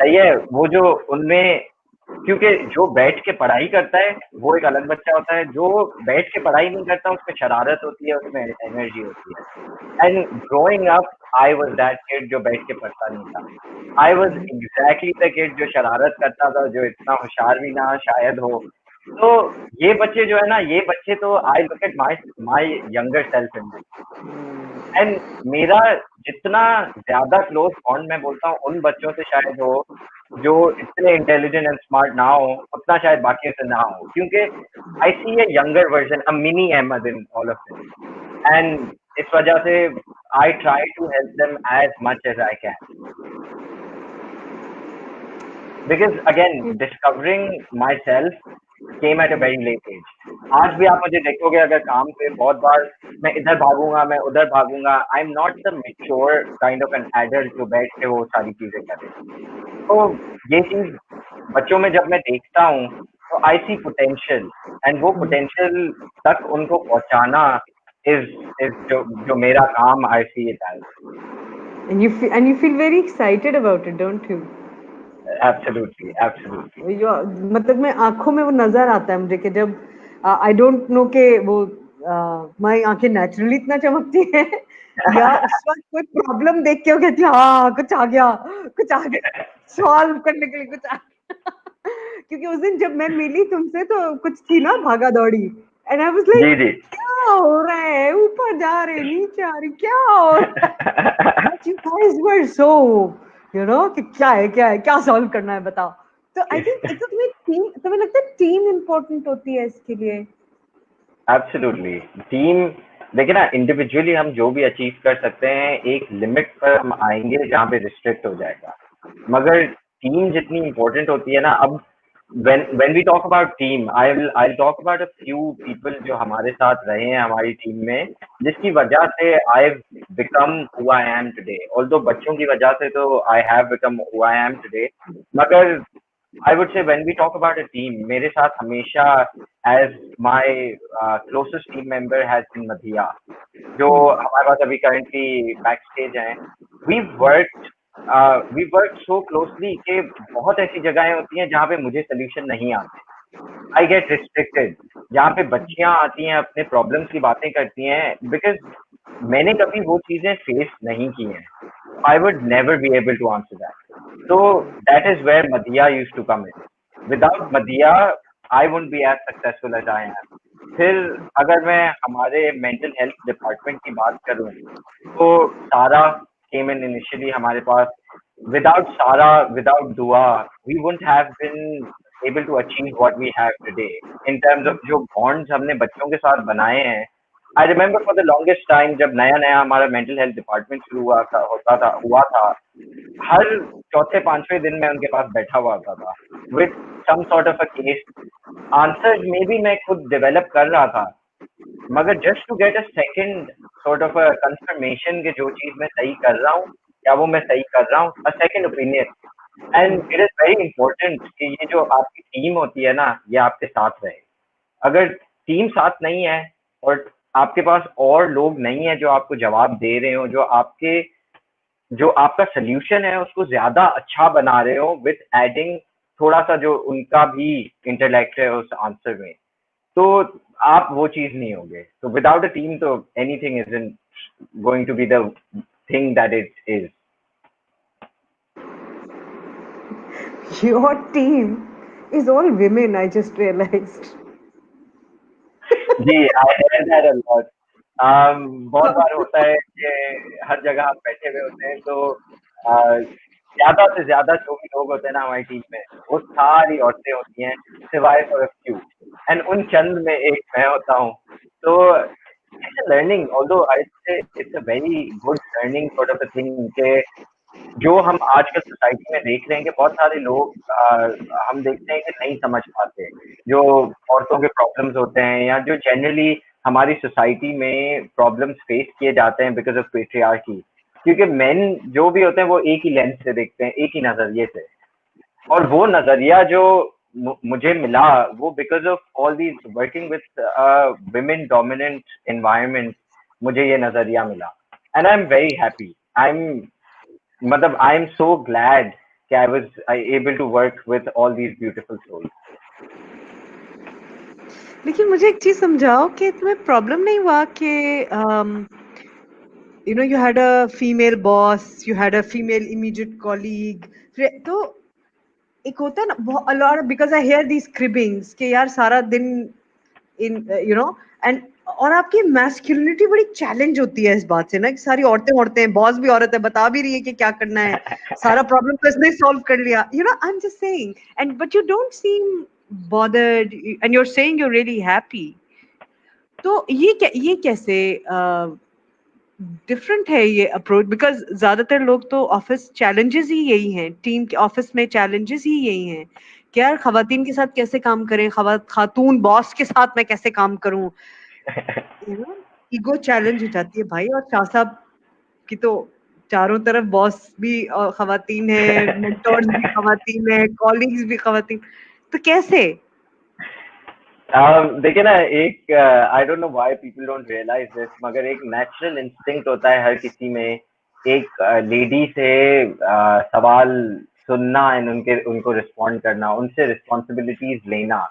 सही है, वो जो उनमें, क्योंकि जो बैठ के पढ़ाई करता है वो एक अलग बच्चा होता है, जो बैठ के पढ़ाई नहीं करता उसमें शरारत होती है, उसमें एनर्जी होती है। And growing up I was that kid जो बैठ के पढ़ता नहीं था। I was exactly the kid जो शरारत करता था, जो इतना होशियार भी ना शायद हो। तो ये बच्चे जो है ना, ये बच्चे तो आई look at my younger self in, and मेरा जितना ज्यादा क्लोज बॉन्ड मैं बोलता हूँ उन बच्चों से शायद हो जो इतने इंटेलिजेंट एंड स्मार्ट ना हो, उतना शायद बाकी से ना हो, क्योंकि I see a younger version, a mini Ahmed in all of this, and इस वजह से I try to help them as much as I can, because again discovering myself came at a very late age. आज भी आप मुझे देखोगे अगर काम पे, बहुत बार मैं इधर भागूंगा, मैं उधर भागूंगा। I am not the mature kind of an adult जो बैठ के वो सारी चीजें करे। तो ये चीज बच्चों में जब मैं देखता हूँ तो आई सी पोटेंशियल, एंड वो पोटेंशियल तक उनको पहुंचाना इज जो मेरा काम I see it as. And you feel very excited about it, don't you? Absolutely, absolutely. मतलब मैं आंखों में वो नजर आता है मुझे कि जब आई डोंट नो के वो माई आंखें नेचुरली इतना चमकती हैं या उस वक्त कोई प्रॉब्लम देख के वो कहती है हाँ कुछ आ गया, कुछ आ गया, सॉल्व करने के लिए कुछ आ गया। क्योंकि उस दिन जब मैं मिली तुमसे तो कुछ थी ना भागा दौड़ी, एंड आई वाज जी लाइक जी। क्या हो रहा है, ऊपर जा रहे नीचे आ रही, क्या हो रहा है? But you guys were so, you know, कि क्या है क्या सॉल्व करना है बताओ। तो आई थिंक एक तो तुम्हें लगता है टीम इम्पोर्टेंट होती है इसके लिए? Absolutely, team. देखिए ना, इंडिविजुअली हम जो भी अचीव कर सकते हैं एक लिमिट पर हम आएंगे जहाँ पे रिस्ट्रिक्ट हो जाएगा, मगर टीम जितनी इम्पोर्टेंट होती है ना, अब when we talk about team, I'll talk about a few people जो हमारे साथ रहे हैं हमारी टीम में, जिसकी वजह से I've become who I am today. Although बच्चों की वजह से तो I have become who I am today, मगर I would say when we talk about a team, मेरे साथ हमेशा as my closest team member has been Madhiya, जो हमारे पास अभी currently backstage हैं। We've worked we worked so closely कि बहुत ऐसी जगहें होती हैं जहाँ पे मुझे solution नहीं आते। I get restricted, जहाँ पे बच्चियाँ आती हैं अपने problems की बातें करती हैं, because मैंने कभी वो चीजें face नहीं की हैं। I would never be able to answer that. So that is where Madhiya used to come in. Without Madhiya, I wouldn't be as successful as I am. फिर अगर मैं हमारे मेंटल हेल्थ डिपार्टमेंट की बात करूं तो सारा came in initially हमारे पास। Without Sara, without Dua, we wouldn't have been able to achieve what we have today in terms of जो bonds हमने बच्चों के साथ बनाए हैं। I remember for the longest time जब नया नया हमारा मेंटल हेल्थ डिपार्टमेंट शुरू हुआ था, हर चौथे पांचवें दिन मैं उनके पास बैठा हुआ था with some sort of a case. Answer may be मैं खुद डेवलप कर रहा था, मगर just to get a second sort of a confirmation कि जो चीज मैं सही कर रहा हूँ, क्या वो मैं सही कर रहा हूँ, a second opinion. And it is very important कि ये जो आपकी टीम होती है ना, ये आपके साथ रहे। अगर टीम साथ नहीं है और आपके पास और लोग नहीं है जो आपको जवाब दे रहे हो, जो आपका सोल्यूशन है उसको ज्यादा अच्छा बना रहे हो विथ एडिंग थोड़ा सा जो उनका भी इंटेलेक्ट है उस आंसर में, तो आप वो चीज नहीं होगे। तो विदाउट अ टीम तो anything isn't going to be the thing that it is. Your team is all women, I just realized. जी, I hear that a lot. बहुत बार होता है कि हर जगह हम बैठे हुए होते हैं तो ज्यादा से ज्यादा जो भी लोग होते हैं ना हमारी टीम में, वो सारी औरतें होती हैं सिवाय फॉर अ फ्यू, एंड उन चंद में एक मैं होता हूँ। तो it's a learning, although I say it's a very good learning sort of a thing के जो हम आजकल सोसाइटी में देख रहे हैं कि बहुत सारे लोग हम देखते हैं कि नहीं समझ पाते जो औरतों के प्रॉब्लम्स होते हैं, या जो जनरली हमारी सोसाइटी में प्रॉब्लम्स फेस किए जाते हैं बिकॉज ऑफ पेट्रियार्की। क्योंकि मेन जो भी होते हैं वो एक ही लेंस से देखते हैं, एक ही नजरिए से, और वो नजरिया जो मुझे मिला वो because of all these working with women dominant environment, मुझे ये नजरिया मिला। And I am very happy, I am मतलब आई एम सो ग्लैड कि I was able to work with all these beautiful souls. लेकिन मुझे एक चीज समझाओ कि तुम्हें प्रॉब्लम नहीं हुआ कि you had a female boss, you had a female immediate colleague, तो एक होता है ना a lot of, because I hear these cribbings कि यार सारा दिन in and और आपकी मैस्कुलिनिटी बड़ी चैलेंज होती है इस बात से ना कि सारी औरतें हैं, बॉस भी औरत है, बता भी रही है कि क्या करना है, सारा प्रॉब्लम तो इसने सॉल्व कर लिया, I am just saying, and but you don't seem bothered and you're saying you're really happy. तो ये कैसे डिफरेंट है ये अप्रोच? बिकॉज ज्यादातर लोग तो ऑफिस चैलेंजेस ही यही हैं, टीम के ऑफिस में चैलेंजेस ही यही हैं कि यार खवातीन के साथ कैसे काम करें, खातून बॉस के साथ मैं कैसे काम करूं, ईगो चैलेंज हो जाती है भाई। और शाह साहब की तो चारों तरफ बॉस भी खवातीन है, मेंटोर्स भी खवातीन है, कॉलीग्स भी खवातीन, तो कैसे? देखिए ना, एक I don't know why people don't realize this, मगर एक नेचुरल इंस्टिंक्ट होता है हर किसी में, एक लेडी से सवाल सुनना एंड उनको रिस्पॉन्ड करना, उनसे रिस्पॉन्सिबिलिटीज लेना।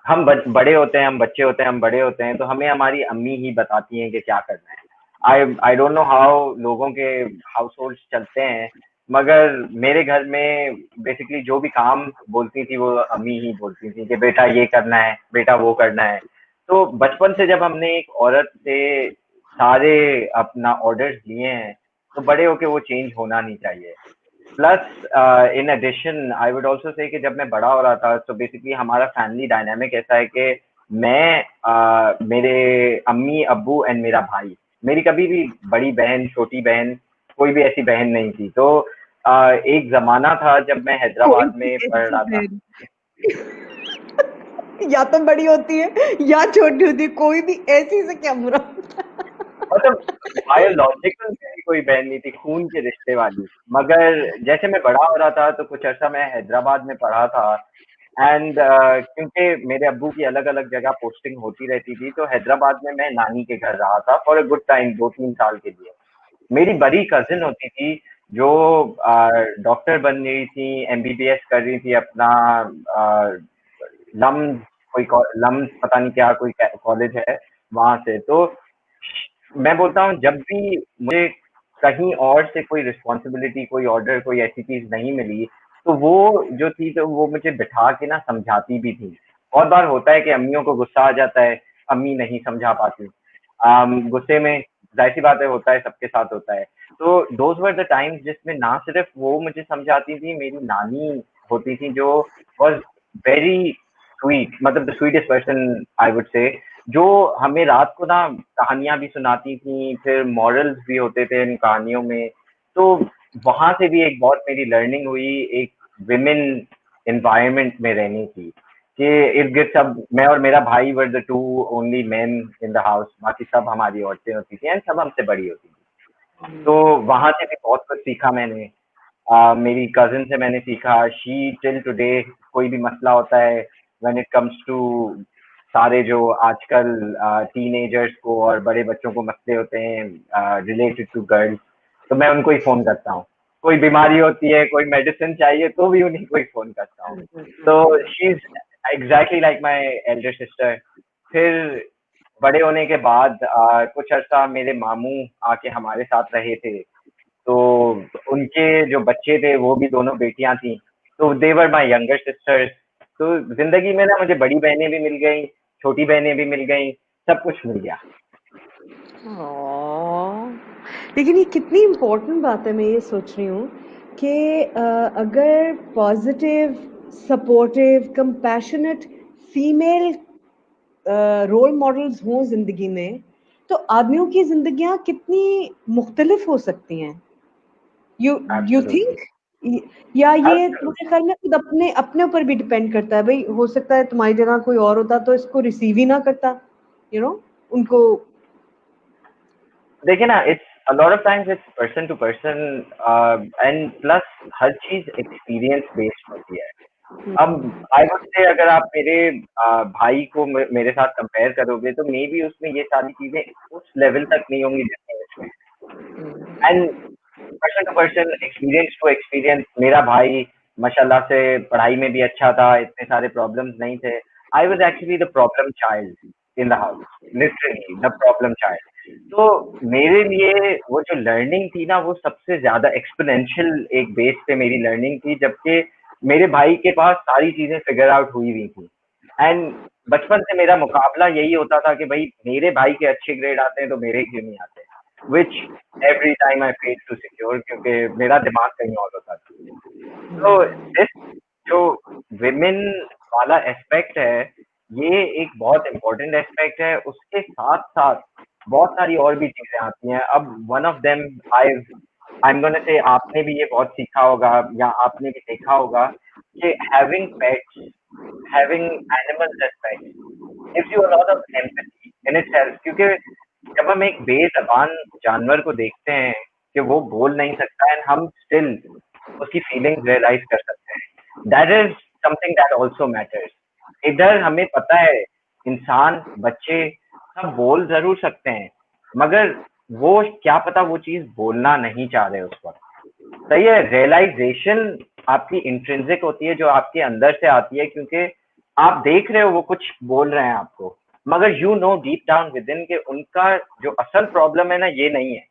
हम बड़े होते हैं, हम बच्चे होते हैं, हम बड़े होते हैं, तो हमें हमारी अम्मी ही बताती हैं कि क्या करना है। आई डोंट नो हाउ लोगों के हाउस होल्ड चलते हैं, मगर मेरे घर में बेसिकली जो भी काम बोलती थी वो अम्मी ही बोलती थी कि बेटा ये करना है, बेटा वो करना है। तो बचपन से जब हमने एक औरत से सारे अपना ऑर्डर्स लिए हैं, तो बड़े होके वो चेंज होना नहीं चाहिए। Plus in addition I would also say कि जब मैं बड़ा हो रहा था तो बेसिकली हमारा फैमिली डायनामिक ऐसा है कि मैं मेरे अम्मी अब्बू एंड मेरा भाई, मेरी कभी भी बड़ी बहन छोटी बहन कोई भी ऐसी बहन नहीं थी। तो एक जमाना था जब मैं कोई हैदराबाद भी में पढ़ ऐसी रहा था। बहन या तो बड़ी होती है या छोटी होती है, कोई भी ऐसी से क्या बुरा? मतलब बायोलॉजिकल मेरी कोई बहन नहीं थी, खून के रिश्ते वाली। मगर जैसे मैं बड़ा हो रहा था तो कुछ अर्सा मैं हैदराबाद में पढ़ा था, एंड क्योंकि मेरे अब्बू की अलग अलग जगह पोस्टिंग होती रहती थी, तो हैदराबाद में मैं नानी के घर रहा था फॉर अ गुड टाइम, 2-3 साल के लिए। मेरी बड़ी कजिन होती थी जो डॉक्टर बन रही थी, एमबीबीएस कर रही थी अपना, लम्स कोई लम्स पता नहीं क्या कोई कॉलेज है वहां से। तो मैं बोलता हूँ जब भी मुझे कहीं और से कोई रिस्पॉन्सिबिलिटी, कोई ऑर्डर, कोई ऐसी चीज नहीं मिली, तो वो जो थी तो वो मुझे बिठा के ना समझाती भी थी। बहुत बार होता है कि अम्मियों को गुस्सा आ जाता है, अम्मी नहीं समझा पाती, गुस्से में, जाहिर सी बात है, होता है, सबके साथ होता है। तो दोज वर द टाइम्स जिसमें ना सिर्फ वो मुझे समझाती थी, मेरी नानी होती थी जो वॉज वेरी स्वीट, मतलब the sweetest person I would से, जो हमें रात को ना कहानियां भी सुनाती थी, फिर मॉरल्स भी होते थे इन कहानियों में। तो वहां से भी एक बहुत मेरी लर्निंग हुई एक विमेन एनवायरनमेंट में रहने की। कि इर्द गिर्द सब मैं और मेरा भाई were the two only main in the house, बाकी सब हमारी औरतें होती थी एंड सब हमसे बड़ी होती थी। तो वहां से भी बहुत कुछ सीखा मैंने। मेरी कजिन से मैंने सीखा, शी टिल टुडे कोई भी मसला होता है व्हेन इट कम्स टू सारे जो आजकल टीनेजर्स को और बड़े बच्चों को मसले होते हैं रिलेटेड टू गर्ल्स, तो मैं उनको ही फोन करता हूँ। कोई बीमारी होती है, कोई मेडिसिन चाहिए, तो भी उन्हीं को ही फोन करता हूँ। तो she is exactly like my elder sister. फिर बड़े होने के बाद कुछ अर्सा मेरे मामू आके हमारे साथ रहे थे, तो उनके जो बच्चे थे वो भी दोनों बेटियां थी, तो दे वर माई यंगर सिस्टर्स। तो जिंदगी में ना मुझे बड़ी बहनें भी मिल गई, छोटी बहनें भी मिल गई, सब कुछ मिल गया। लेकिन ये कितनी इम्पोर्टेंट बात है, मैं ये सोच रही हूँ कि अगर positive, supportive, compassionate female role models हों जिंदगी में, तो आदमियों की जिंदगियां कितनी मुख्तलिफ हो सकती हैं। यू थिंक, या ये तुम्हारे ख्याल में खुद अपने अपने ऊपर भी डिपेंड करता है? भाई हो सकता है तुम्हारी जगह कोई और होता तो इसको रिसीव ही ना करता, यू नो, उनको। देखिए ना, it's a lot of times it's person to person and plus हर चीज एक्सपीरियंस बेस्ड होती है। अब आई वुड से अगर आप मेरे भाई को मेरे साथ कंपेयर करोगे तो मे बी उसमें ये सारी चीजें उस लेवल तक नहीं होंगी जितनी उसमें। And person to person, experience to experience, मेरा भाई माशाल्लाह से पढ़ाई में भी अच्छा था, इतने सारे प्रॉब्लम्स नहीं थे। I was actually the problem child in the house, literally the problem child. तो मेरे लिए वो जो लर्निंग थी ना, वो सबसे ज्यादा एक्सपोनेंशियल एक बेस पे मेरी लर्निंग थी, जबकि मेरे भाई के पास सारी चीजें फिगर आउट हुई हुई थी। एंड बचपन से मेरा मुकाबला यही होता था कि भाई मेरे भाई के अच्छे ग्रेड आते हैं तो मेरे क्यों नहीं आते, which every time I fail to secure, क्योंकि मेरा दिमाग कहीं और होता था। तो दिस जो विमेन वाला एस्पेक्ट है, ये एक बहुत इम्पोर्टेंट एस्पेक्ट है। उसके साथ साथ बहुत सारी और भी चीजें आती हैं। अब one of them I am gonna say, आपने भी ये बहुत सीखा होगा या आपने भी देखा होगा कि having pets, having animals as pets gives you a lot of empathy in itself. क्योंकि जब हम एक बेज़बान जानवर को देखते हैं कि वो बोल नहीं सकता है, हम स्टिल उसकी फीलिंग्स रियलाइज कर सकते हैं, that is something that also matters. इधर हमें पता है इंसान, बच्चे सब बोल जरूर सकते हैं, मगर वो क्या पता वो चीज बोलना नहीं चाह रहे उस वक्त। सही है, रियलाइजेशन आपकी इंट्रिंसिक होती है, जो आपके अंदर से आती है, क्योंकि आप देख रहे हो वो कुछ बोल रहे हैं आपको, मगर you know deep down with in के उनका जो असल प्रॉब्लम है ना, ये नहीं है।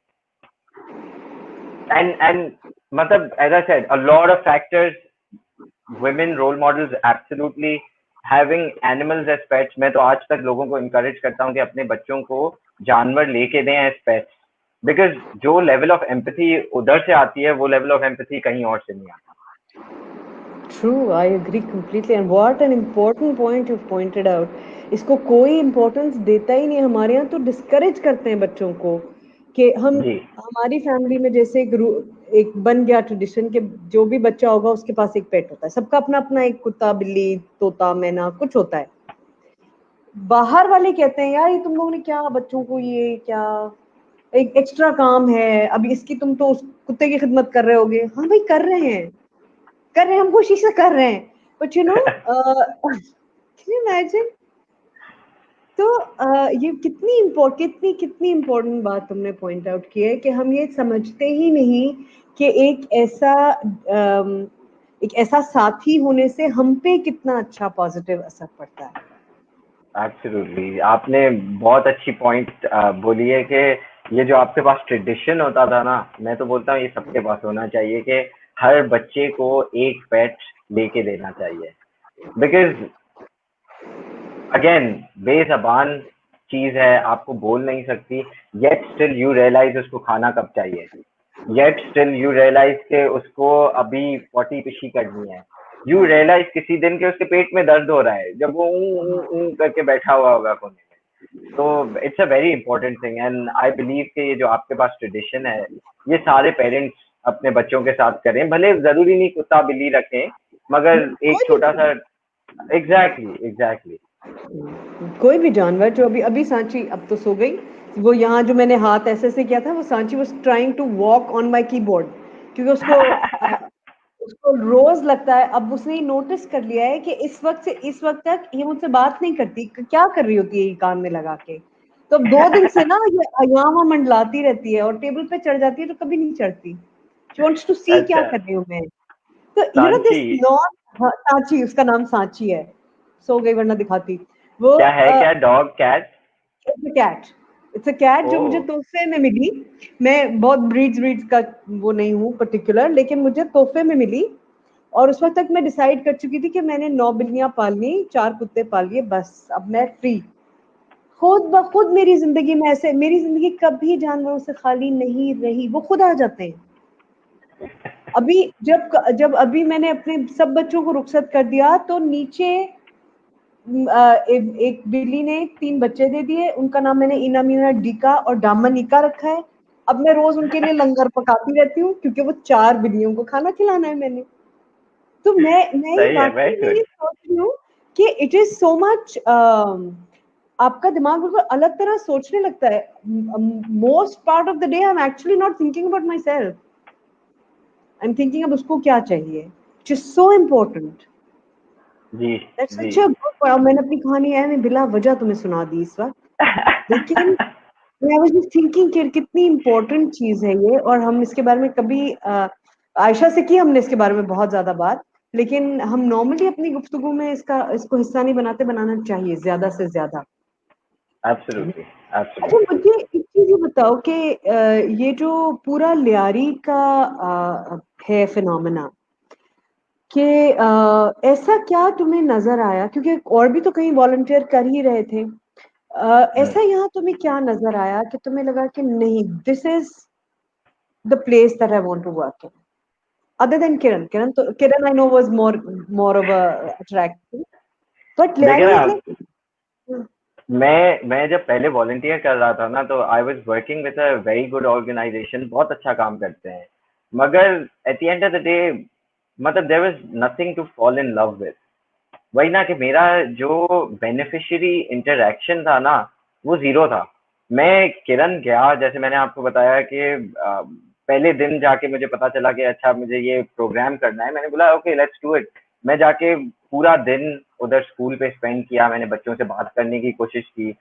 एंड मतलब as I said, a lot of factors, women role models absolutely, having animals as pets। मैं तो आज तक लोगों को encourage करता हूँ कि अपने बच्चों को जानवर लेके दें as pets, because जो level of empathy उधर से आती है वो level of empathy कहीं और से नहीं आता। True, I agree completely, and what an important point you've pointed out. इसको कोई importance देता ही नहीं। हमारे यहाँ तो discourage करते हैं बच्चों को कि हमारी फैमिली में जैसे एक बन गया ट्रेडिशन कि जो भी बच्चा होगा उसके पास एक पेट होता है, सबका अपना अपना एक कुत्ता, बिल्ली, तोता, मैना कुछ होता है। बाहर वाले कहते हैं यार ये तुम लोगों ने क्या बच्चों को, ये क्या एक एक्स्ट्रा काम है, अब इसकी तुम तो उस कुत्ते की खिदमत कर रहे होगे। हाँ भाई कर रहे हैं, हम कोशिश से कर रहे हैं, but you know, can you imagine? तो ये कितनी इम्पोर्टेंट बात तुमने पॉइंट आउट की है कि हम ये समझते ही नहीं कि एक ऐसा साथी होने से हम पे कितना अच्छा पॉजिटिव असर पड़ता है। एब्सोल्युटली, आपने बहुत अच्छी पॉइंट बोली है कि ये जो आपके पास ट्रेडिशन होता था ना, मैं तो बोलता हूँ ये सबके पास होना चाहिए कि हर बच्चे को एक पेट लेके देना चाहिए। बिकॉज अगेन बेज़बान चीज है, आपको बोल नहीं सकती, येट स्टिल यू रियलाइज उसको खाना कब चाहिए, येट स्टिल यू रियलाइज के उसको अभी पोटी पिशी करनी है, यू रियलाइज किसी दिन के उसके पेट में दर्द हो रहा है जब वो करके बैठा हुआ होगा कोने में। तो it's a very important thing, and I believe कि ये जो आपके पास ट्रेडिशन है, ये सारे पेरेंट्स अपने बच्चों के साथ करें। भले जरूरी नहीं कुत्ता बिल्ली रखें, मगर एक छोटा सा एग्जैक्टली कोई भी जानवर जो अभी अभी सांची अब तो सो गई, वो यहाँ जो मैंने हाथ ऐसे से किया था, वो Sanchi was trying to walk on my keyboard, क्योंकि उसको रोज लगता है, अब उसने नोटिस कर लिया है कि इस वक्त से इस वक्त तक ये मुझसे बात नहीं करती, क्या कर रही होती है ये कान में लगा के। तो 2 दिन से ना ये यहाँ मंडलाती रहती है और टेबल पे चढ़ जाती है तो कभी नहीं चढ़ती। शी वांट्स टू सी क्या अच्छा, कर रही हूँ मैं। तो you know Sanchi this non, Sanchi, उसका नाम सांची है, सो गई वरना दिखाती वो। क्या है, क्या dog cat? Cat, it's a cat जो मुझे ओह तोहफे में मिली। मैं बहुत ब्रीड्स का वो नहीं हूँ पर्टिकुलर, लेकिन मुझे तोहफे में मिली और उस वक्त तक मैं डिसाइड कर चुकी थी कि मैंने 9 बिल्लियां पाल ली, 4 कुत्ते पाल लिए, बस अब मैं फ्री। खुद ब खुद मेरी जिंदगी में ऐसे, मेरी जिंदगी कभी जानवरों से खाली नहीं रही, वो खुद आ जाते हैं। अभी जब जब अभी मैंने अपने सब बच्चों को रुखसत कर दिया तो नीचे एक बिल्ली ने 3 बच्चे दे दिए, उनका नाम मैंने इनामीना डीका और डामनिका रखा है। अब मैं रोज उनके लिए लंगर पकाती रहती हूँ क्योंकि वो 4 बिल्लियों को खाना खिलाना है मैंने। तो मैं ये सही है, वाकई वेरी में गुड। ये सोच रही हूँ कि इट इज सो मच, आपका दिमाग बिल्कुल अलग तरह सोचने लगता है। Most part of the day I am actually not thinking about myself, I am thinking अब उसको क्या चाहिए, विच इज सो इम्पोर्टेंट। जी दैट्स जी। सच अ गुड, मैंने अपनी कहानी है मैं बिला वजह तुम्हें सुना दी इस वक्त, लेकिन मैं वाज जस्ट थिंकिंग कि कितनी इम्पोर्टेंट चीज है ये, और हम इसके बारे में कभी आयशा से की हमने इसके बारे में बहुत ज्यादा बात, लेकिन हम नॉर्मली अपनी गुफ्तगू में इसको हिस्सा नहीं बनाते, बनाना चाहिए ज्यादा से ज्यादा। एब्सोल्युटली अच्छा एब्सोल्युटली। मुझे एक चीज ये बताओ कि ये जो पूरा लियारी का है फिनोमेना, कि ऐसा क्या तुम्हें नजर आया, क्योंकि और भी तो कहीं वॉलंटियर कर ही रहे थे, ऐसा यहाँ तुम्हें क्या नजर आया कि तुम्हें लगा कि नहीं, this is the place that I want to work in, other than Kiran? Kiran I know was more of a attractive, but देखिए लियारी ना, इज लाइक। मैं जब पहले वॉलंटियर कर रहा था ना, तो I was working with a very good organisation, बहुत अच्छा काम करते हैं, मगर at the end of the day मतलब there was nothing to fall in love with. वही ना कि मेरा जो बेनिफिशियरी इंटरेक्शन था ना, वो जीरो था। मैं किरण गया, जैसे मैंने आपको बताया कि पहले दिन जाके मुझे पता चला कि अच्छा मुझे ये प्रोग्राम करना है, मैंने बोला ओके लेट्स डू इट। मैं जाके पूरा दिन उधर स्कूल पे स्पेंड किया, मैंने बच्चों से बात करने की कोशिश की।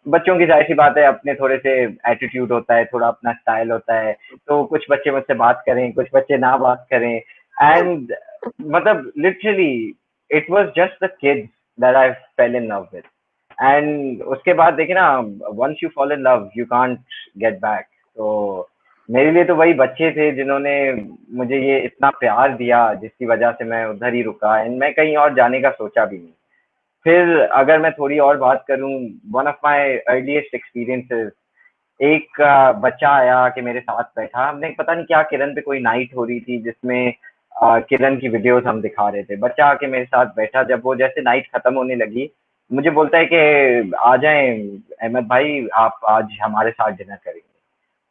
बच्चों की जाहिर सी बात है, अपने थोड़े से एटीट्यूड होता है, थोड़ा अपना स्टाइल होता है, तो कुछ बच्चे मुझसे बात करें, कुछ बच्चे ना बात करें। एंड मतलब literally it was just the kids that I fell in love with. And उसके बाद देखिए ना, once you fall in love you can't get back. तो मेरे लिए तो वही बच्चे थे जिन्होंने मुझे ये इतना प्यार दिया, जिसकी वजह से मैं उधर ही रुका एंड मैं कहीं और जाने का सोचा भी नहीं। फिर अगर मैं थोड़ी और बात करूं, one of my earliest experiences, एक बच्चा आया कि मेरे साथ बैठा, हमने पता नहीं क्या, किरण पे कोई नाइट हो रही थी जिसमें किरण की वीडियोस हम दिखा रहे थे। बच्चा आके मेरे साथ बैठा, जब वो जैसे नाइट खत्म होने लगी, मुझे बोलता है कि आ जाएं अहमद भाई, आप आज हमारे साथ डिनर करेंगे।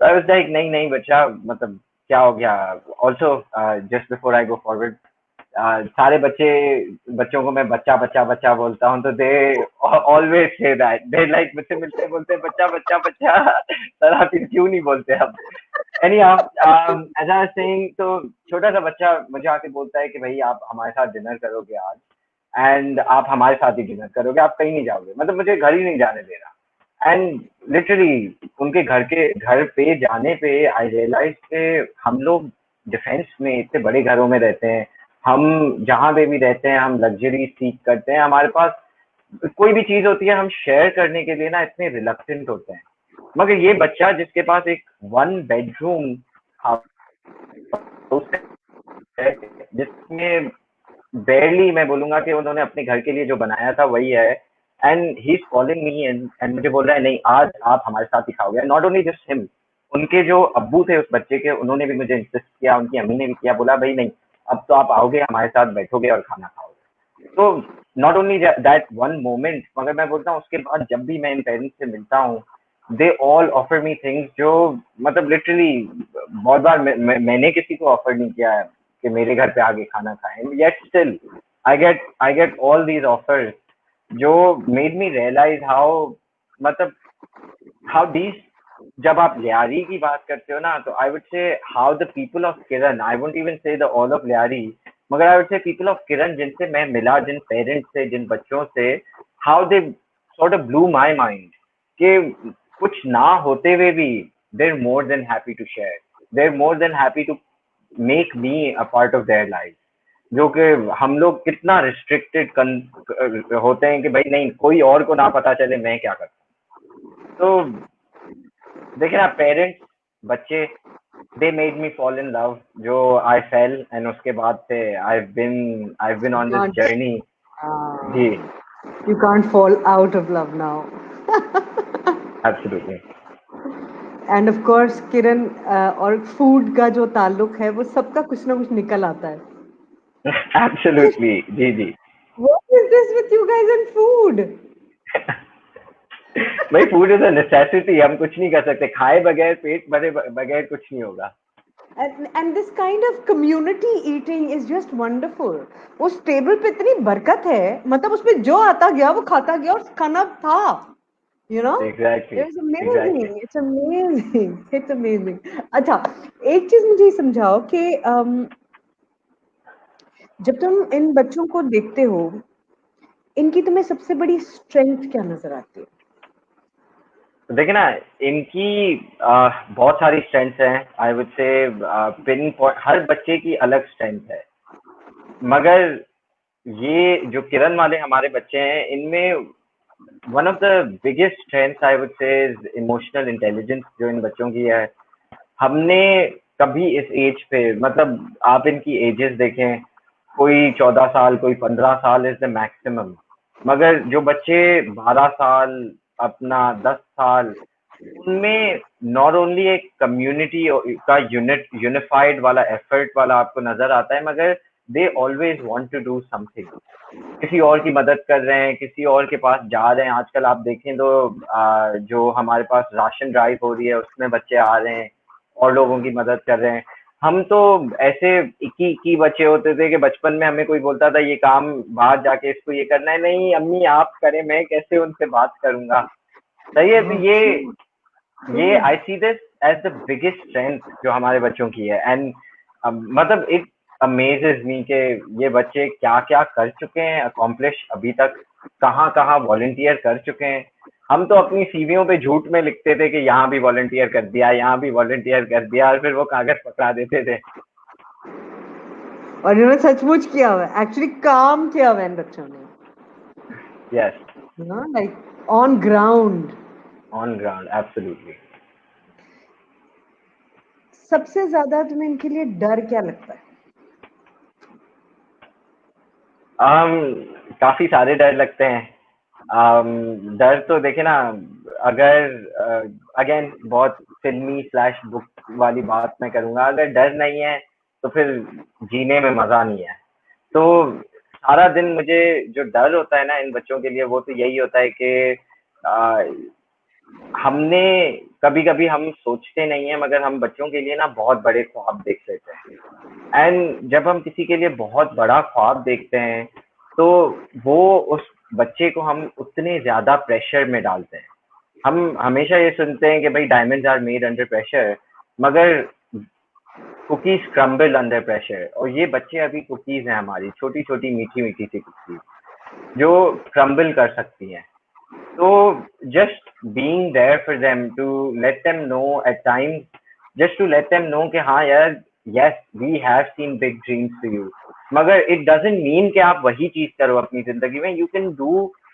तो आई वाज लाइक नहीं नहीं बच्चा, मतलब क्या हो गया? Also just before I go forward, सारे बच्चों को मैं बच्चा बच्चा बच्चा बोलता हूँ, तो they always say that, they like मुझसे मिलते बोलते बच्चा बच्चा बच्चा। सर आप ये क्यों नहीं बोलते अब? एनी एज आई सेइंग, तो छोटा सा बच्चा मुझे आके बोलता है कि भाई आप हमारे साथ डिनर करोगे आज, एंड आप हमारे साथ ही डिनर करोगे, आप कहीं नहीं जाओगे, मतलब मुझे घर ही नहीं जाने दे रहा। एंड लिटरली उनके घर पे जाने पे आई रियलाइज के हम लोग डिफेंस में इतने बड़े घरों में रहते हैं, हम जहाँ पे भी रहते हैं हम लग्जरी सीख करते हैं, हमारे पास कोई भी चीज होती है हम शेयर करने के लिए ना इतने रिलक्टेंट होते हैं। मगर ये बच्चा जिसके पास एक 1 बेडरूम हाउस है, जिसमें बेयरली मैं बोलूंगा कि उन्होंने अपने घर के लिए जो बनाया था वही है, and he is calling me and मुझे बोल रहा है नहीं आज आप हमारे साथ ही खाओगे। नॉट ओनली जस्ट हिम, उनके जो अब्बू थे उस बच्चे के, उन्होंने भी मुझे इंसिस्ट किया, उनकी अम्मी ने भी किया, बोला भाई नहीं अब तो आप आओगे हमारे साथ बैठोगे और खाना खाओगे। तो not only that one moment, मगर मैं बोलता हूँ उसके बाद जब भी मैं इन पेरेंट्स से मिलता हूँ, they all offer me things जो मतलब लिटरली बहुत बार मैंने किसी को ऑफर नहीं किया है कि मेरे घर पे आके खाना खाएं, yet still I get all these offers जो made me realize how मतलब how these जब आप लियारी की बात करते हो ना तो I would say how the people of Kiran I won't even say the all of Lyari मगर I would say people of Kiran जिनसे मैं मिला जिन पेरेंट्स से जिन बच्चों से how they sort of blew my mind कि कुछ ना होते हुए भी they are more than happy to share they are more than happy to make me a part of their life जो कि हम लोग कितना रिस्ट्रिक्टेड होते हैं कि भाई नहीं कोई और को ना पता चले मैं क्या करता हूँ तो देखिए ना पेरेंट्स बच्चे they made me fall in love जो आई फेल एंड उसके बाद से I've been on this journey ji You can't fall out of love now. absolutely And of course किरण और फूड का जो ताल्लुक है वो सबका कुछ ना कुछ निकल आता है. absolutely जी जी What is this with you guys and food? भाई फूड इज अ नेसेसिटी हम कुछ नहीं कर सकते खाए बगैर पेट भरे बगैर कुछ नहीं होगा And this kind of community eating is just wonderful. उस टेबल पे इतनी बरकत है मतलब उसमें जो आता गया वो खाता गया और खाना था. You know? exactly It was amazing. exactly. It's amazing. It's amazing. अच्छा एक चीज मुझे समझाओ कि जब तुम इन बच्चों को देखते हो इनकी तुम्हें सबसे बड़ी स्ट्रेंथ क्या नजर आती है? देखिए ना इनकी बहुत सारी स्ट्रेंथ्स हैं I would say pinpoint हर बच्चे की अलग स्ट्रेंथ है मगर ये जो किरण वाले हमारे बच्चे हैं इनमें one of the biggest strengths I would से इज इमोशनल इंटेलिजेंस जो इन बच्चों की है हमने कभी इस एज पे मतलब आप इनकी एजेस देखें कोई 14 साल कोई 15 साल इज द मैक्सिमम मगर जो बच्चे 12 साल अपना 10 साल उनमें नॉट ओनली एक कम्युनिटी का यूनिफाइड वाला एफर्ट वाला आपको नजर आता है मगर they always want to do something किसी और की मदद कर रहे हैं किसी और के पास जा रहे हैं आजकल आप देखें तो जो हमारे पास राशन ड्राइव हो रही है उसमें बच्चे आ रहे हैं और लोगों की मदद कर रहे हैं हम तो ऐसे इक्की बच्चे होते थे कि बचपन में हमें कोई बोलता था ये काम बाहर जाके इसको ये करना है नहीं अम्मी आप करें मैं कैसे उनसे बात करूंगा सही है तो ये I see this as the biggest strength जो हमारे बच्चों की है एंड मतलब इट अमेजेस मी के ये बच्चे क्या क्या कर चुके हैं अकॉम्प्लिश अभी तक कहाँ कहाँ वॉलंटियर कर चुके हैं हम तो अपनी सीवियों पे झूठ में लिखते थे कि यहाँ भी वॉलंटियर कर दिया यहाँ भी वॉलंटियर कर दिया और फिर वो कागज पकड़ा देते थे और इन्होंने सचमुच किया हुआ है एक्चुअली काम किया हुआ है इन बच्चों ने yes like on ground absolutely सबसे ज्यादा तुम्हें इनके लिए डर क्या लगता है? काफी सारे डर लगते हैं डर तो देखे ना अगर अगेन बहुत फिल्मी / बुक वाली बात मैं करूंगा अगर डर नहीं है तो फिर जीने में मजा नहीं है तो सारा दिन मुझे जो डर होता है ना इन बच्चों के लिए वो तो यही होता है कि हमने कभी कभी हम सोचते नहीं है मगर हम बच्चों के लिए ना बहुत बड़े ख्वाब देख लेते हैं एंड जब हम किसी के लिए बहुत बड़ा ख्वाब देखते हैं तो वो उस बच्चे को हम उतने ज्यादा प्रेशर में डालते हैं हम हमेशा ये सुनते हैं कि भाई diamonds are made under pressure मगर कुकीज क्रम्बल अंडर प्रेशर और ये बच्चे अभी कुकीज हैं हमारी छोटी छोटी मीठी मीठी सी कुकीज जो क्रम्बल कर सकती हैं तो just being there for them to let them know at times just to let them know कि हाँ यार yes we have seen big dreams for you मगर it doesn't mean कि आप वही चीज करो अपनी जिंदगी में you can do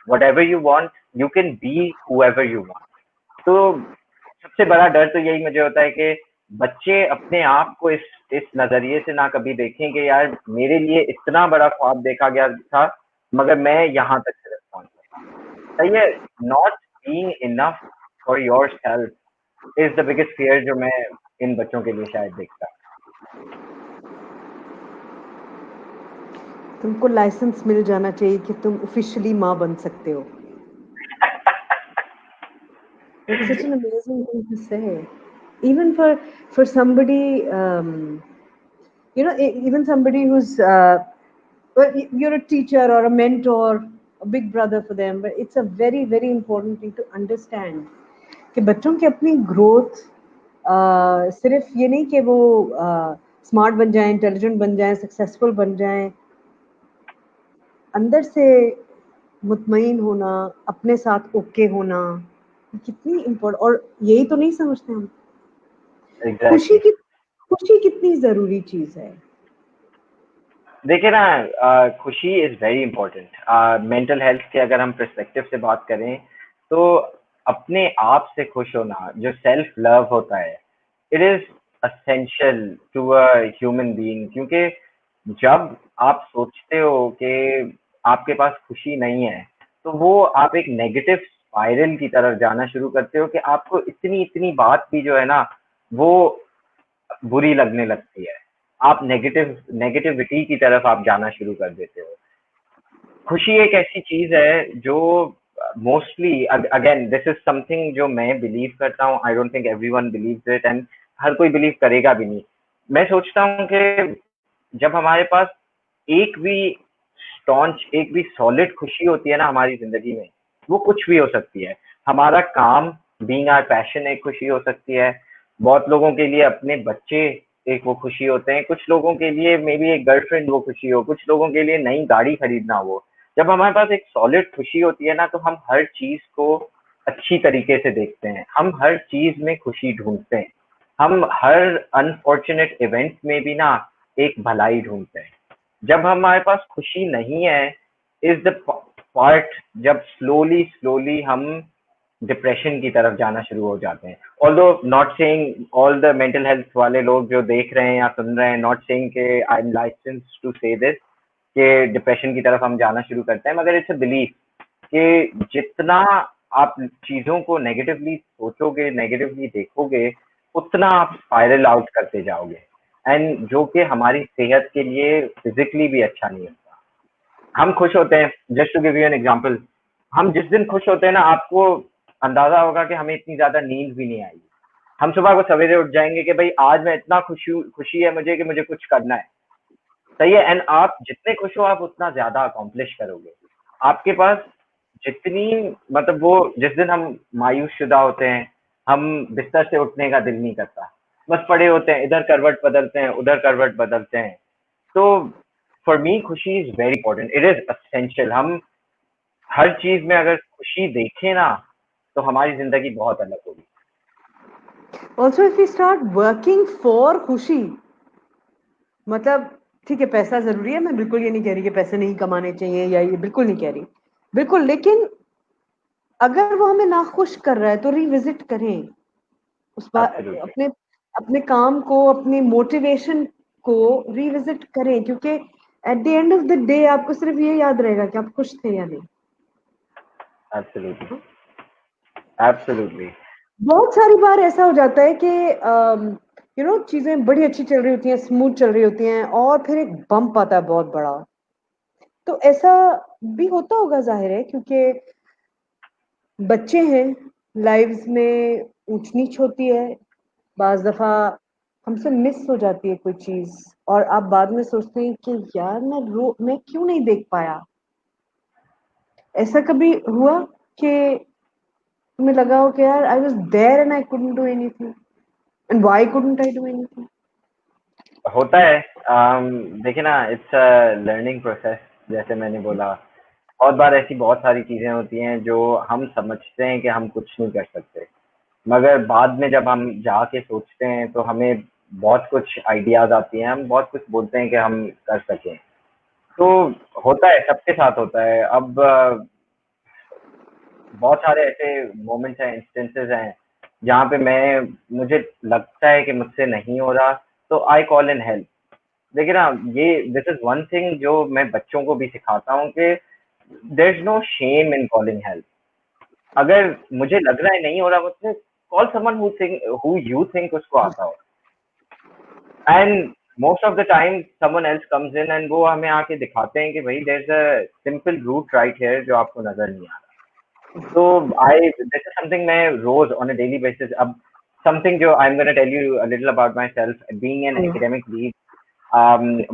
whatever you want you can be whoever you want तो सबसे बड़ा डर तो यही मुझे होता है कि बच्चे अपने आप को इस नजरिए से ना कभी देखें कि यार मेरे लिए इतना बड़ा ख्वाब देखा गया था मगर मैं यहाँ तक सिर्फ पहुंचा सही है not being enough for yourself is the biggest fear जो मैं इन बच्चों के लिए शायद देखता तुमको लाइसेंस मिल जाना चाहिए कि तुम ऑफिशियली माँ बन सकते हो It's such an amazing thing to say even for somebody you know even somebody who's well, you're a teacher or a mentor, a big brother for them, but it's a very, very important thing to understand कि बच्चों की अपनी ग्रोथ सिर्फ ये नहीं कि वो स्मार्ट बन जाएं, इंटेलिजेंट बन जाएं, सक्सेसफुल बन जाएं, अंदर से मुतमईन होना, अपने साथ ओके होना, कितनी इम्पोर्टेंट, और यही तो नहीं समझते हम एग्जैक्टली खुशी कितनी जरूरी चीज है। देखिए ना, खुशी is very important. Mental health के अगर हम पर्सपेक्टिव से बात करें तो अपने आप से खुश होना, जो सेल्फ लव होता है, it is essential to a human being. क्योंकि जब आप सोचते हो कि आपके पास खुशी नहीं है, तो वो आप एक नेगेटिव स्पाइरल की तरफ जाना शुरू करते हो कि आपको इतनी इतनी बात भी जो है ना, वो बुरी लगने लगती है। आप नेगेटिविटी की तरफ आप जाना शुरू कर देते हो। खुशी एक ऐसी चीज है जो mostly, again this is something जो मैं बिलीव करता हूँ, I don't think everyone believes it, and हर कोई बिलीव करेगा भी नहीं। मैं सोचता हूँ कि जब हमारे पास एक भी एक भी सॉलिड खुशी होती है ना हमारी जिंदगी में, वो कुछ भी हो सकती है। हमारा काम, बीइंग आवर पैशन, एक खुशी हो सकती है। बहुत लोगों के लिए अपने बच्चे एक वो खुशी होते हैं, कुछ लोगों के लिए मे बी एक गर्लफ्रेंड वो खुशी हो, कुछ लोगों के लिए नई गाड़ी खरीदना हो। जब हमारे पास एक सॉलिड खुशी होती है ना, तो हम हर चीज को अच्छी तरीके से देखते हैं, हम हर चीज में खुशी ढूंढते हैं, हम हर अनफॉर्चुनेट इवेंट में भी ना एक भलाई ढूंढते हैं। जब हमारे पास खुशी नहीं है, इज द पार्ट जब स्लोली स्लोली हम डिप्रेशन की तरफ जाना शुरू हो जाते हैं। Although not saying all the mental health वाले लोग जो देख रहे हैं या सुन रहे हैं, नॉट सेइंग के आई एम लाइसेंस टू से दिस कि डिप्रेशन की तरफ हम जाना शुरू करते हैं, मगर इट्स अ बिलीफ कि जितना आप चीजों को नेगेटिवली सोचोगे, नेगेटिवली देखोगे, उतना आप स्पाइरल आउट करते जाओगे, एंड जो कि हमारी सेहत के लिए फिजिकली भी अच्छा नहीं होता। हम खुश होते हैं, just to give you an example, हम जिस दिन खुश होते हैं ना, आपको अंदाजा होगा कि हमें इतनी ज्यादा नींद भी नहीं आएगी। हम सुबह को सवेरे उठ जाएंगे कि भाई आज मैं इतना खुशी है मुझे कि मुझे कुछ करना है, सही है। एंड आप जितने खुश हो, आप उतना ज्यादा अकॉम्प्लिश करोगे। आपके पास जितनी, मतलब वो जिस दिन हम मायूस शुदा होते हैं, हम बिस्तर से उठने का दिल नहीं करता, बस पड़े होते हैं, इधर करवट बदलते हैं, उधर करवट बदलते हैं। तो फॉर मी खुशी is very important, it is essential. हम हर चीज में अगर खुशी देखें ना, तो हमारी जिंदगी बहुत अलग होगी। Also if you start working for खुशी, मतलब ठीक है पैसा जरूरी है, मैं बिल्कुल ये नहीं कह रही कि पैसे नहीं कमाने चाहिए, या ये बिल्कुल नहीं कह रही, बिल्कुल, लेकिन अगर वो हमें नाखुश कर रहा है तो रिविजिट करें उस बात, Absolutely. अपने अपने काम को, अपनी मोटिवेशन को रिविजिट करें, क्योंकि eight the end of the day आपको सिर्फ ये याद रहेगा कि आप खुश थे या नहीं। Absolutely. Absolutely. बहुत सारी बार ऐसा हो जाता है कि यू नो चीजें बड़ी अच्छी चल रही होती हैं, स्मूथ चल रही होती हैं, और फिर एक बम्प आता है बहुत बड़ा। तो ऐसा भी होता होगा, जाहिर है, क्योंकि बच्चे हैं, लाइव्स में ऊंच नीच होती है, बाज दफा हमसे मिस हो जाती है कोई चीज, और आप बाद में सोचते हैं कि यार मैं क्यों नहीं देख पाया। ऐसा कभी हुआ कि तुम्हें लगा हो कि यार I was there and I couldn't do anything, and why couldn't I do anything? होता है। देखिए ना, इट्स अ लर्निंग प्रोसेस, जैसे मैंने बोला। बहुत बार ऐसी बहुत सारी चीजें होती हैं जो हम समझते हैं कि हम कुछ नहीं कर सकते, मगर बाद में जब हम जाके सोचते हैं तो हमें बहुत कुछ आइडियाज आती हैं, हम बहुत कुछ बोलते हैं कि हम कर सकें। तो होता है, सबके साथ होता है। अब बहुत सारे ऐसे मोमेंट्स हैं, इंस्टेंसेस हैं, जहाँ पे मुझे लगता है कि मुझसे नहीं हो रहा, तो आई कॉल इन हेल्प। देखिए ना, ये दिस इज वन थिंग जो मैं बच्चों को भी सिखाता हूँ कि there is no shame in calling help. अगर मुझे लग रहा है नहीं हो रहा मुझसे, call someone who you think उसको आता हो, and most of the time someone else comes in and वो हमें आके दिखाते हैं कि भाई there is a simple route right here जो आपको नजर नहीं आ रहा। तो दिस इज समथिंग मैं रोज ऑन अ डेली बेसिस, अब समथिंग जो I am gonna tell you a little about myself, being an academic lead,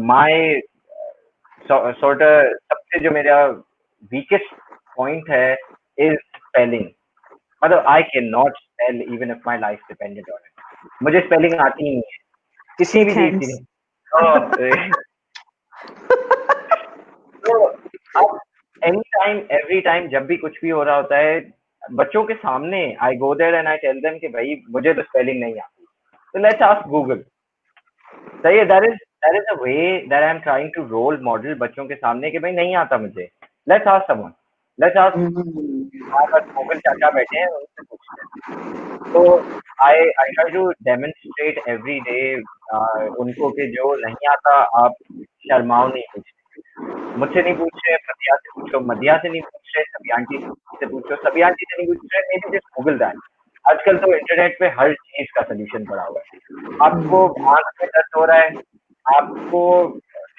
my sort of सबसे जो मेरा weakest point है is spelling. मतलब I cannot spell even if my life depended on it. मुझे spelling आती ही नहीं है किसी भी Shake चीज की hands. नहीं। तो अब every time जब भी कुछ भी हो रहा होता है बच्चों के सामने I go there and I tell them कि भाई मुझे तो spelling नहीं आती, तो let's ask Google. सही है, that is a way that I'm trying to role model बच्चों के सामने कि भाई नहीं आता मुझे, let's ask someone, let's ask हमारे पास गूगल चाचा बैठे हैं उनसे पूछते हैं। तो I try to demonstrate every day उनको कि जो नहीं आता आप शर्माओ नहीं पूछते, मुझसे नहीं पूछ रहे मदिया से पूछो, मदिया से नहीं पूछ रहे सभी आंटी से पूछो, सभी आंटी से नहीं पूछ रहे may be just Google that. आजकल तो इंटरनेट पे हर चीज का सोल्यूशन पड़ा हुआ है। आपको आंख में दर्द हो रहा है, आपको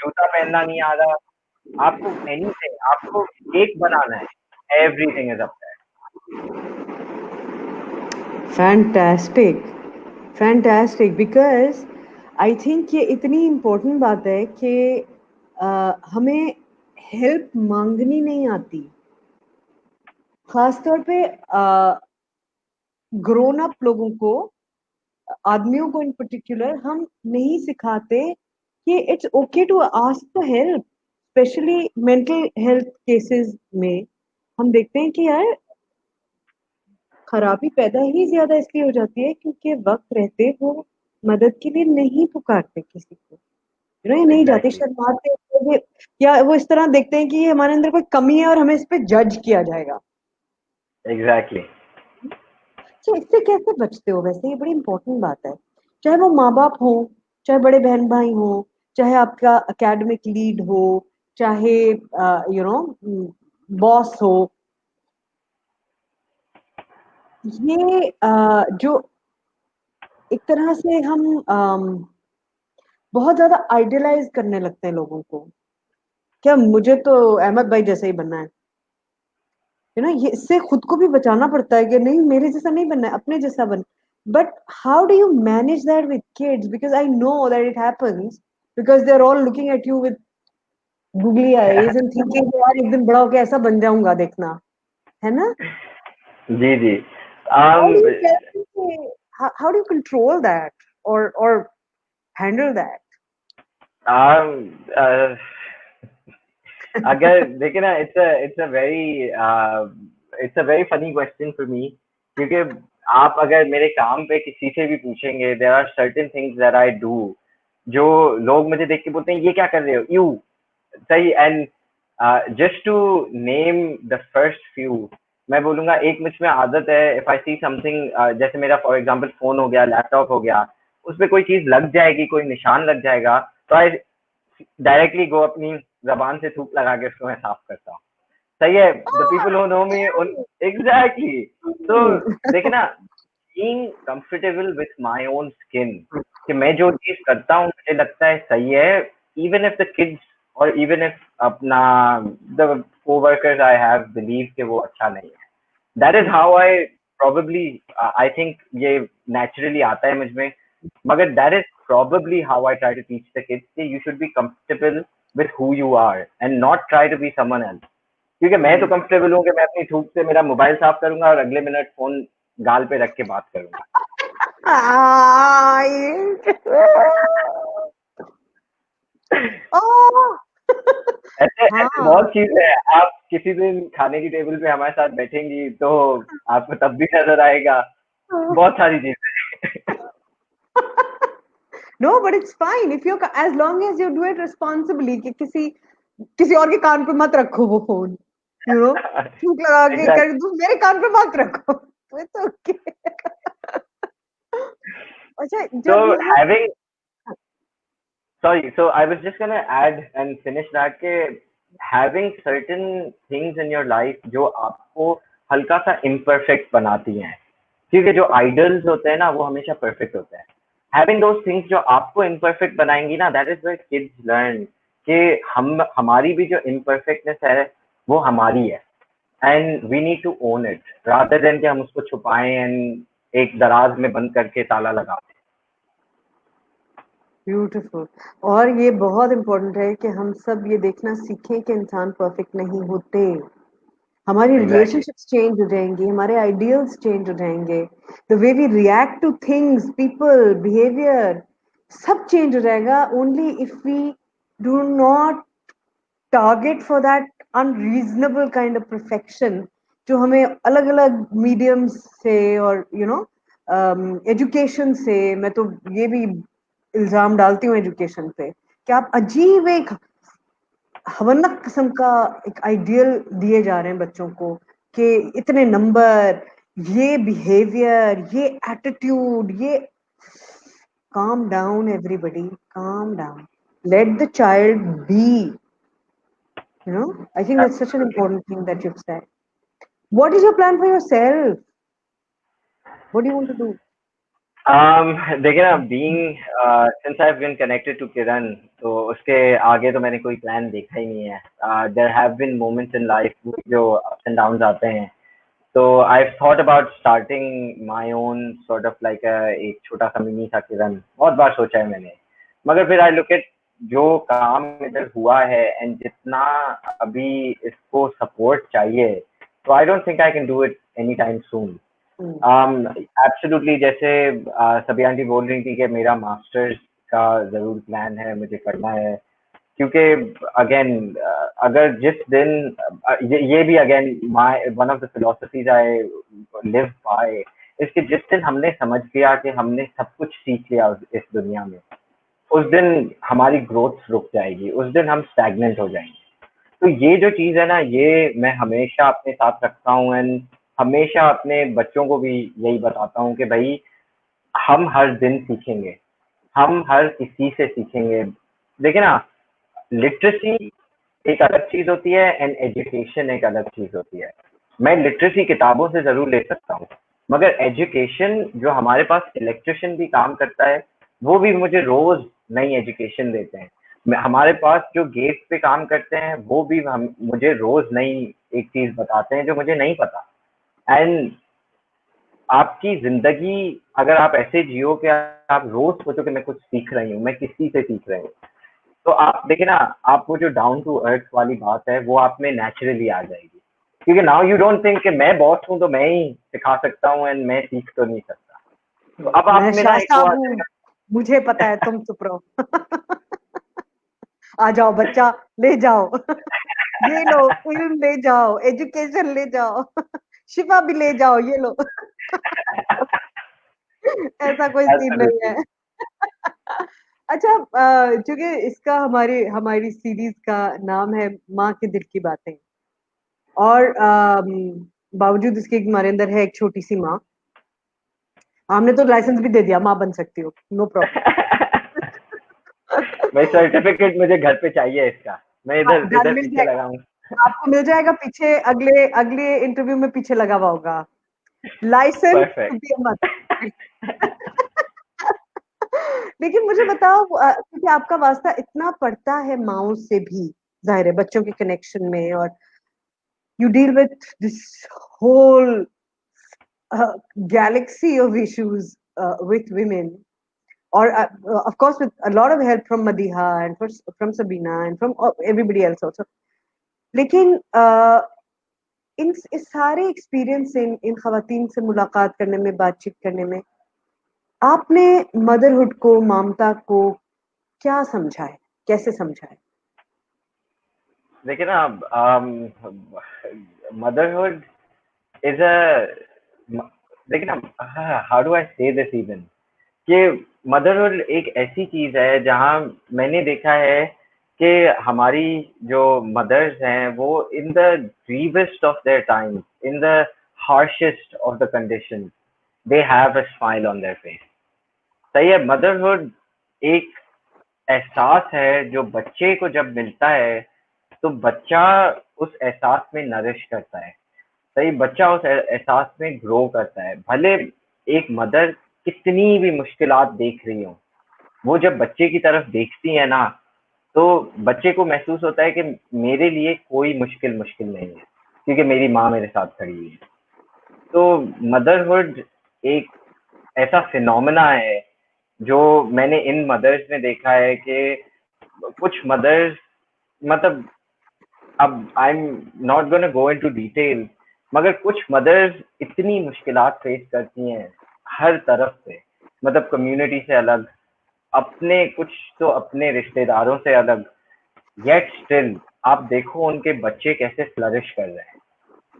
जूता पहनना नहीं आ रहा, आपको एनीथिंग, आपको केक बनाना है, everything is up there. Fantastic because I think ये इतनी इम्पोर्टेंट बात है कि हमें हेल्प मांगनी नहीं आती, खासतौर पे ग्रोन अप लोगों को, आदमियों को इन पर्टिकुलर हम नहीं सिखाते कि it's okay to ask for help, especially mental health cases में हम देखते हैं कि यार खराबी पैदा ही ज्यादा इसलिए हो जाती है क्योंकि वक्त रहते वो मदद के लिए नहीं पुकारते किसी को, ये नहीं जाते, एग्जैक्टली शर्माते हैं, या वो इस तरह देखते हैं कि ये हमारे अंदर कोई कमी है और हमें इस पे जज किया जाएगा। एग्जैक्टली। तो इससे कैसे बचते हो? वैसे ये बड़ी इंपॉर्टेंट बात है, चाहे वो माँ बाप हो, चाहे बड़े बहन भाई हो, चाहे आपका एकेडमिक लीड हो, चाहे यू नो बॉस हो, ये जो एक तरह से हम बहुत ज्यादा आइडियलाइज करने लगते हैं लोगों को, क्या मुझे तो अहमद भाई जैसा ही बनना है, ये इससे खुद को भी बचाना पड़ता है कि नहीं मेरे जैसा नहीं बनना है, अपने जैसा बन। But how do you manage that with kids, because I know that it happens, because they are all looking at you with googly eyes and thinking यार एक दिन बड़ा होके ऐसा बन जाऊंगा देखना, है ना? जी जी। How do you how do you control that or handle that? अगर देखे ना it's a very funny question for me, क्योंकि आप अगर मेरे काम पे किसी से भी पूछेंगे there are certain things that I do जो लोग मुझे देख के बोलते हैं ये क्या कर रहे हो यू, सही। And just to name the first few, मैं बोलूंगा एक मुझ में आदत है, इफ आई सी समथिंग, जैसे मेरा फॉर एग्जांपल फोन हो गया, लैपटॉप हो गया, उस पर कोई चीज लग जाएगी, कोई निशान लग जाएगा, तो आई डायरेक्टली गो अपनी जबान से थूक लगा के उसको मैं साफ करता हूँ, सही है। द पीपल हु नो मी उन एग्जैक्टली। तो देखिए ना, being comfortable with my own skin, कि मैं जो चीज करता हूँ मुझे लगता है सही है, इवन इफ द किड्स और इवन इफ अपना the coworkers I have believe कि वो अच्छा नहीं है, that is how I probably I think ये नेचुरली आता है मुझ में, मगर that is probably how I try to teach the kids कि you should be comfortable with who you are and not try to be someone else. क्योंकि मैं तो कंफर्टेबल हूँ कि मैं अपनी थूक से मेरा मोबाइल साफ करूंगा और अगले मिनट फोन गाल पे रख के बात करूंगा। ऐसे ऐसे बहुत चीजें हैं, आप किसी दिन खाने की टेबल पे हमारे साथ बैठेंगी तो आपको तब भी नजर आएगा, बहुत सारी चीजें। No, but it's fine if you, as long as you do it responsibly, कि किसी और के कान पे मत रखो वो फोन, थूक लगा के कर दो, मेरे कान पे मत रखो, तो it's okay. अच्छा, So जब having, sorry, so I was just gonna add and finish that के having certain things in your life जो आपको हल्का सा imperfect बनाती हैं, क्योंकि जो idols होते हैं ना वो हमेशा perfect होते हैं। Having those things जो आपको imperfect बनाएंगी ना, that is where kids learn कि हमारी भी जो imperfectness है वो हमारी है, and we need to own it rather than कि हम उसको छुपाएं and एक दराज में बंद करके ताला लगाते। ब्यूटीफुल। और ये बहुत इम्पोर्टेंट है कि हम सब ये देखना सीखें कि इंसान परफेक्ट नहीं होते। हमारी एग्जैक्टली। रिलेशनशिप्स चेंज हो जाएंगी, हमारे आइडियल्स चेंज हो जाएंगे, the way we react to things, people, behaviour, सब चेंज हो जाएगा only if we do not target for that unreasonable kind of perfection जो हमें अलग अलग मीडियम्स से और एजुकेशन से, मैं तो ये भी इल्जाम डालती हूँ एजुकेशन पे कि आप अजीब एक हवनक किस्म का एक आइडियल दिए जा रहे हैं बच्चों को कि इतने नंबर, ये बिहेवियर, ये एटीट्यूड, ये calm down everybody, calm down, let the child be, I think that's such an important thing that you've said. What is your plan for yourself? What do you want to do? देखिए ना, being since I have been connected to Kiran, तो उसके आगे तो मैंने कोई प्लान देखा ही नहीं है. There have been moments in life जो अप्स एंड डाउन्स आते हैं, तो I have thought about starting my own sort of like एक छोटा सा मिनी सा किरण. बहुत बार सोचा है मैंने, मगर फिर आई लुक एट जो काम इधर हुआ है एंड जितना अभी इसको सपोर्ट चाहिए, तो आई don't think I can do it any time soon. Absolutely, जैसे सभी आंटी बोल रही थी कि मेरा मास्टर्स का जरूर प्लान है, मुझे करना है. क्योंकि अगेन अगर जिस दिन ये भी again my one of the philosophies I live by, इसके जिस दिन हमने समझ लिया कि हमने सब कुछ सीख लिया इस दुनिया में, उस दिन हमारी ग्रोथ रुक जाएगी, उस दिन हम स्टैग्नेंट हो जाएंगे. तो ये जो चीज है ना, ये मैं हमेशा अपने साथ रखता हूँ एंड हमेशा अपने बच्चों को भी यही बताता हूँ कि भाई हम हर दिन सीखेंगे, हम हर किसी से सीखेंगे. देखिए ना, लिटरेसी एक अलग चीज होती है एंड एजुकेशन एक अलग चीज होती है. मैं लिटरेसी किताबों से जरूर ले सकता हूँ, मगर एजुकेशन जो हमारे पास इलेक्ट्रिशियन भी काम करता है, वो भी मुझे रोज नई एजुकेशन देते हैं. हमारे पास जो गेट पे काम करते हैं, वो भी मुझे रोज नई एक चीज बताते हैं जो मुझे नहीं पता. एंड आपकी जिंदगी अगर आप ऐसे जियो कि आप रोज सोचो कि मैं कुछ सीख रही हूँ, मैं किसी से सीख रही हूँ, तो आप देखिए ना, आपको जो डाउन टू अर्थ वाली बात है वो आप में नेचुरली आ जाएगी. क्योंकि नाउ यू डोंट थिंक कि मैं बॉस हूँ तो मैं ही सिखा सकता हूँ एंड मैं सीख तो नहीं सकता. तो अब आप मैं में ना एक शाह वो आ हूँ, जाएगा. मुझे पता है, तुम चुप रहो। आ जाओ बच्चा, ले जाओ। ये लो इल्म, ले जाओ एजुकेशन, ले जाओ शिफा भी ले जाओ, ये लो। ऐसा कोई सीन नहीं है। अच्छा, चूंकि इसका हमारी हमारी सीरीज का नाम है माँ के दिल की बातें, और बावजूद इसके कि हमारे अंदर है एक छोटी सी माँ, हमने तो लाइसेंस भी दे दिया, माँ बन सकती हो, नो प्रॉब्लम। भाई सर्टिफिकेट मुझे घर पे चाहिए इसका, मैं इधर घर इधर मिल पीछे जाएगा, लगाऊं. आपको मिल जाएगा पीछे, अगले अगले इंटरव्यू में पीछे लगा हुआ होगा, licence to be a mother. लेकिन मुझे बताओ, क्योंकि आपका वास्ता इतना पड़ता है माओ से भी, जाहिर है बच्चों के कनेक्शन में, और you deal with this whole galaxy of issues with women, or of course with a lot of help from Madiha and from Sabina and from everybody else also. लेकिन इन इस सारे एक्सपीरियंस से, इन खवातीन से मुलाकात करने में, बातचीत करने में, आपने मदरहुड को, ममता को क्या समझा है, कैसे समझा है? देखिए ना, मदरहुड इज अ, देखिए ना, हाउ डू आई से दिस इवन, कि मदरहुड एक ऐसी चीज है जहाँ मैंने देखा है कि हमारी जो मदर्स हैं वो in the grievest of their time, in the harshest of the condition, they have a smile on their face. सही है. मदरहुड एक एहसास है जो बच्चे को जब मिलता है, तो बच्चा उस एहसास में नरिश करता है. सही, बच्चा उस एहसास में ग्रो करता है. भले एक मदर कितनी भी मुश्किलात देख रही हो, वो जब बच्चे की तरफ देखती है ना, तो बच्चे को महसूस होता है कि मेरे लिए कोई मुश्किल मुश्किल नहीं है, क्योंकि मेरी माँ मेरे साथ खड़ी हुई है. तो मदरहुड एक ऐसा फिनोमेना है जो मैंने इन मदर्स में देखा है कि कुछ मदर्स, मतलब अब आई am not gonna go into detail, मगर कुछ मदर्स इतनी मुश्किलात फेस करती हैं हर तरफ से, मतलब कम्युनिटी से अलग, अपने कुछ तो अपने रिश्तेदारों से अलग, येट स्टिल आप देखो उनके बच्चे कैसे फ्लरिश कर रहे हैं।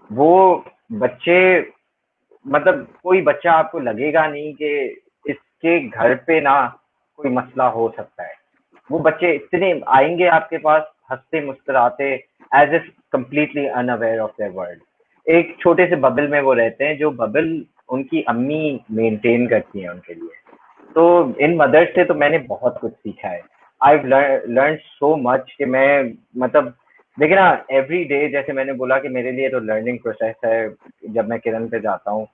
वो बच्चे, मतलब कोई बच्चा आपको लगेगा नहीं कि इसके घर पे ना कोई मसला हो सकता है। वो बच्चे इतने आएंगे आपके पास हंसते मुस्कुराते, as if completely unaware of their world. एक छोटे से बबल में वो रहते हैं, जो बबल उनकी अम्मी मेंटेन करती हैं उनके लिए। तो इन मदर्स से तो मैंने बहुत कुछ सीखा है। आई लर्न सो मच कि मैं, मतलब देखिए ना, एवरी डे, जैसे मैंने बोला कि मेरे लिए तो लर्निंग प्रोसेस है जब मैं किरण पे जाता हूँ,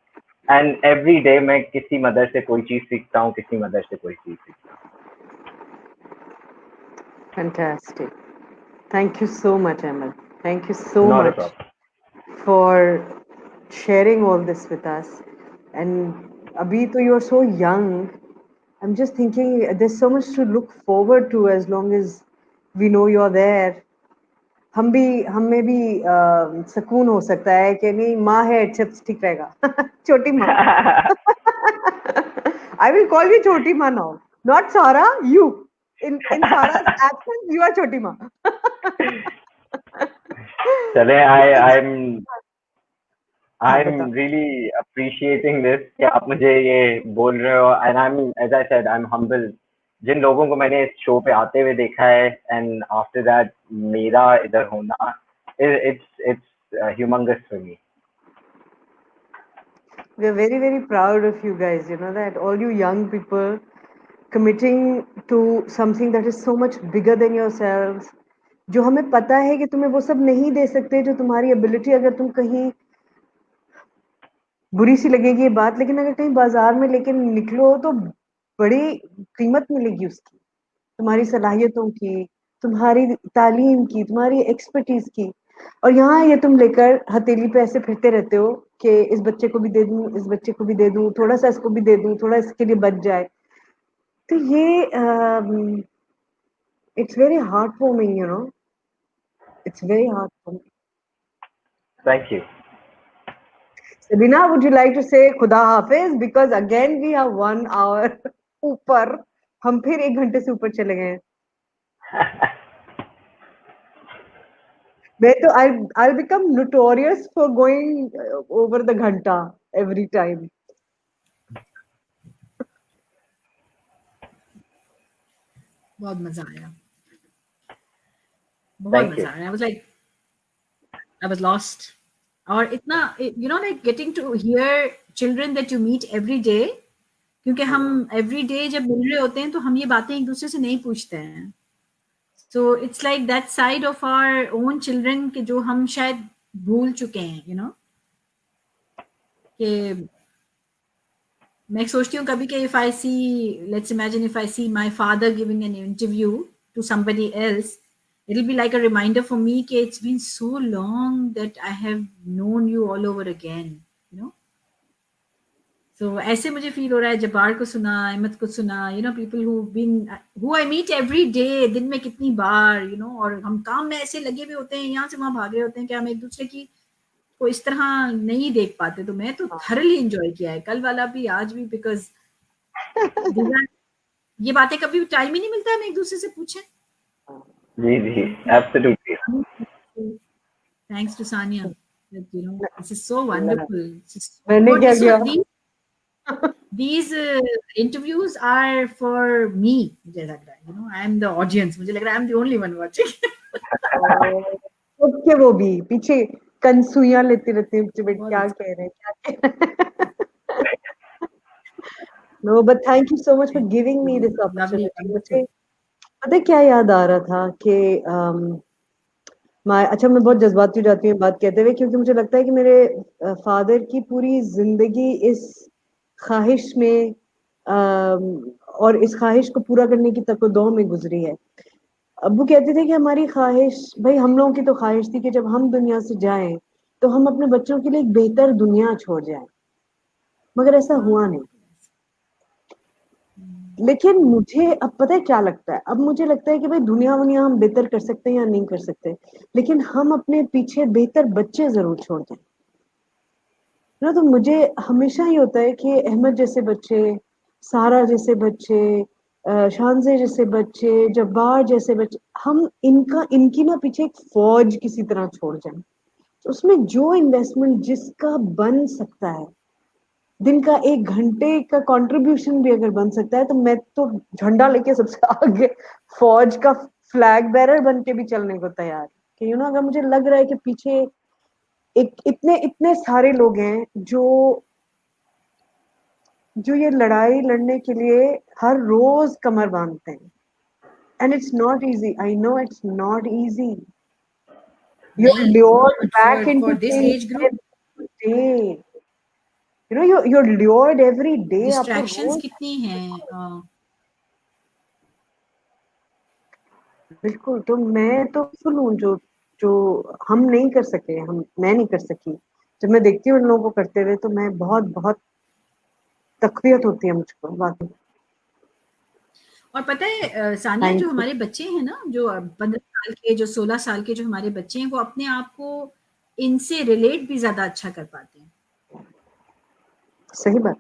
एंड एवरी डे मैं किसी मदर से कोई चीज सीखता हूँ, किसी मदर से कोई चीज सीखता हूँ। Fantastic. Thank you so much, Ahmed. Thank you so Not a much problem. for sharing all this with us. And Abhi, to you're so young. I'm just thinking there's so much to look forward to as long as we know you're there. हम में भी सुकून हो सकता है कि नहीं, माँ है chips ठीक रहेगा। छोटी माँ। I will call you छोटी माँ now, not Sara. You in Sara's absence, you are छोटी माँ। चले, I'm हाँ I'm बता। really appreciating this कि आप मुझे ये बोल रहे हो, and I'm, as I said, I'm humble। जिन लोगों को मैंने इस शो पे आते हुए देखा है, and after that मेरा इधर होना, it's humongous for me। We're very, very proud of you guys. You know that all you young people committing to something that is so much bigger than yourselves. जो हमें पता है कि तुम्हें वो सब नहीं दे सकते जो तुम्हारी एबिलिटी, अगर तुम कहीं, बुरी सी लगेगी ये बात, लेकिन अगर कहीं बाजार में लेके निकलो तो बड़ी कीमत मिलेगी उसकी, तुम्हारी सलाहियतों की, तुम्हारी तालीम की, तुम्हारी एक्सपर्टीज की। और यहाँ ये तुम लेकर हथेली पे ऐसे फिरते रहते हो कि इस बच्चे को भी दे दूं, इस बच्चे को भी दे दूं, थोड़ा सा इसको भी दे दूं, थोड़ा इसके लिए बच जाए। तो ये it's very heart warming, you know, it's very heart warming. Thank you। Sabina, would you like to say खुदा हाफिज? Because again we have 1 hour ऊपर, हम फिर 1 घंटे से ऊपर चले गए हैं। मैं तो I'll become notorious for going over the घंटा every time. बहुत मजा आया, बहुत Thank you। मजा आया। I was lost। और इतना, you know, like getting to hear children that you meet every day, क्योंकि हम every day जब मिल रहे होते हैं तो हम ये बातें एक दूसरे से नहीं पूछते हैं। So it's like that side of our own children कि जो हम शायद भूल चुके हैं, you know, कि मैं सोचती हूँ कभी कि if I see, let's imagine if I see my father giving an interview to somebody else, it'll be like a reminder for me कि it's been so long that I have known you all over again, you know। So ऐसे मुझे फील हो रहा है, जब्बार को सुना, अहमद को सुना, you know, people who I meet every day, दिन में कितनी बार, you know, और हम काम में ऐसे लगे हुए होते हैं, यहाँ से वहाँ भाग रहे होते हैं कि हम एक दूसरे की को इस तरह नहीं देख पाते। तो मैं तो थरली एंजॉय किया है, कल वाला भी, आज भी, बिकॉज ये बातें कभी टाइम ही नहीं मिलता है हम एक दूसरे से पूछें। जी जी, absolutely. Thanks to Sania, you know, this is so wonderful। मैंने क्या किया? These interviews are for me, मुझे लग रहा है, you know, I am the audience, मुझे लग रहा है I am the only one watching। के वो भी पीछे कंसुइयां लेती रहती है, क्या कह रहे हैं, क्या कह रहे हैं। No, but thank you so much for giving me this Lovely, opportunity। wonderful। मुझे पता है क्या याद आ रहा था कि अच्छा, मैं बहुत जज्बाती हो जाती हूँ बात कहते हुए, क्योंकि मुझे लगता है कि मेरे फादर की पूरी जिंदगी इस ख्वाहिश में और इस ख्वाहिश को पूरा करने की तकदो में गुजरी है। अब्बू कहते थे कि हमारी ख्वाहिश, भाई हम लोगों की तो ख्वाहिश थी कि जब हम दुनिया से जाएं तो हम अपने बच्चों के लिए एक बेहतर दुनिया छोड़ जाएं, मगर ऐसा हुआ नहीं। लेकिन मुझे अब पता है क्या लगता है, अब मुझे लगता है कि भाई दुनिया हम बेहतर कर सकते हैं या नहीं कर सकते, लेकिन हम अपने पीछे बेहतर बच्चे जरूर छोड़ दें ना। तो मुझे हमेशा ही होता है कि अहमद जैसे बच्चे, सारा जैसे बच्चे, शानजे जैसे बच्चे, जब्बार जैसे बच्चे, हम इनकी ना पीछे एक फौज किसी तरह छोड़ जाएं। तो उसमें जो इन्वेस्टमेंट जिसका बन सकता है, दिन का 1 घंटे का कंट्रीब्यूशन भी अगर बन सकता है, तो मैं तो झंडा लेके सबसे आगे फौज का फ्लैग बेरर बन के भी चलने को तैयार, कि अगर मुझे लग रहा है कि पीछे एक इतने इतने सारे लोग हैं जो ये लड़ाई लड़ने के लिए हर रोज कमर बांधते हैं, and it's not easy, I know it's not easy, you're नहीं, lured back for into this things age group every day, you're lured every day, आपको distractions रोज, कितनी हैं बिल्कुल। तो मैं तो सुनूं जो जो हम नहीं कर सके, मैं नहीं कर सकी, जब मैं देखती हूँ इन लोगों को करते हुए, तो मैं बहुत बहुत तकलीफ होती है मुझको वाकई। और पता है सानिया, थैंक जो यू। हमारे बच्चे हैं ना, जो 15 साल के, जो 16 साल के जो हमारे बच्चे हैं, वो अपने आप को इनसे रिलेट भी ज्यादा अच्छा कर पाते हैं। सही बात।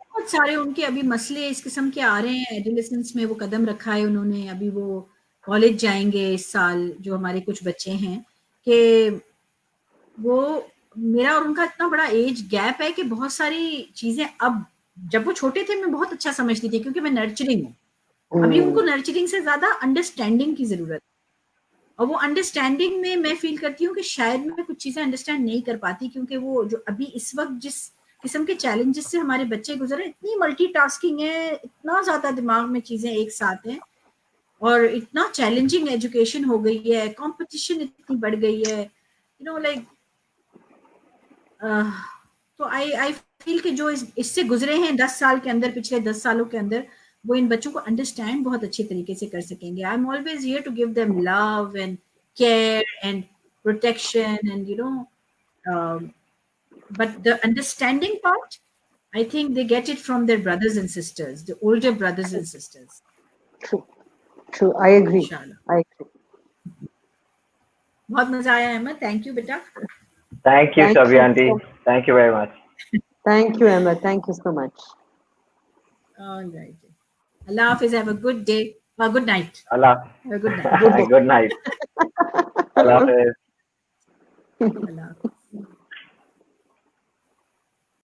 बहुत सारे उनके अभी मसले इस किस्म के आ रहे हैं, एडोलेसेंस में वो कदम रखा है उन्होंने, अभी वो कॉलेज जाएंगे इस साल, जो हमारे कुछ बच्चे हैं, कि वो, मेरा और उनका इतना बड़ा एज गैप है कि बहुत सारी चीजें, अब जब वो छोटे थे मैं बहुत अच्छा समझती थी क्योंकि मैं नर्चरिंग हूँ, अभी उनको नर्चरिंग से ज्यादा अंडरस्टैंडिंग की जरूरत है। और वो अंडरस्टैंडिंग में मैं फील करती हूँ कि शायद मैं कुछ चीजें अंडरस्टैंड नहीं कर पाती, क्योंकि वो जो अभी इस वक्त जिस किस्म के चैलेंजेस से हमारे बच्चे गुजरे, इतनी मल्टीटास्किंग है, इतना ज्यादा दिमाग में चीजें एक साथ हैं, और इतना चैलेंजिंग एजुकेशन हो गई है, कंपटीशन इतनी बढ़ गई है, लाइक, तो आई फील कि जो इससे गुजरे हैं 10 साल के अंदर, पिछले 10 सालों के अंदर, वो इन बच्चों को अंडरस्टैंड बहुत अच्छे तरीके से कर सकेंगे। I am always here to give them love and care and protection and but the understanding part, I think they get it from their brothers and sisters, the older brothers and sisters. True, I agree. इंशाल्लाह। I agree. बहुत मजा आया अहमद, थैंक यू बेटा। Thank you, Thank Shabi you aunty. so, Thank you very much. thank you, Emma. Thank you so much. All right, Allah Hafiz, have a good day, good night, Allah. have a good night। Good Good night. night. Allah Hafiz. Allah Hafiz।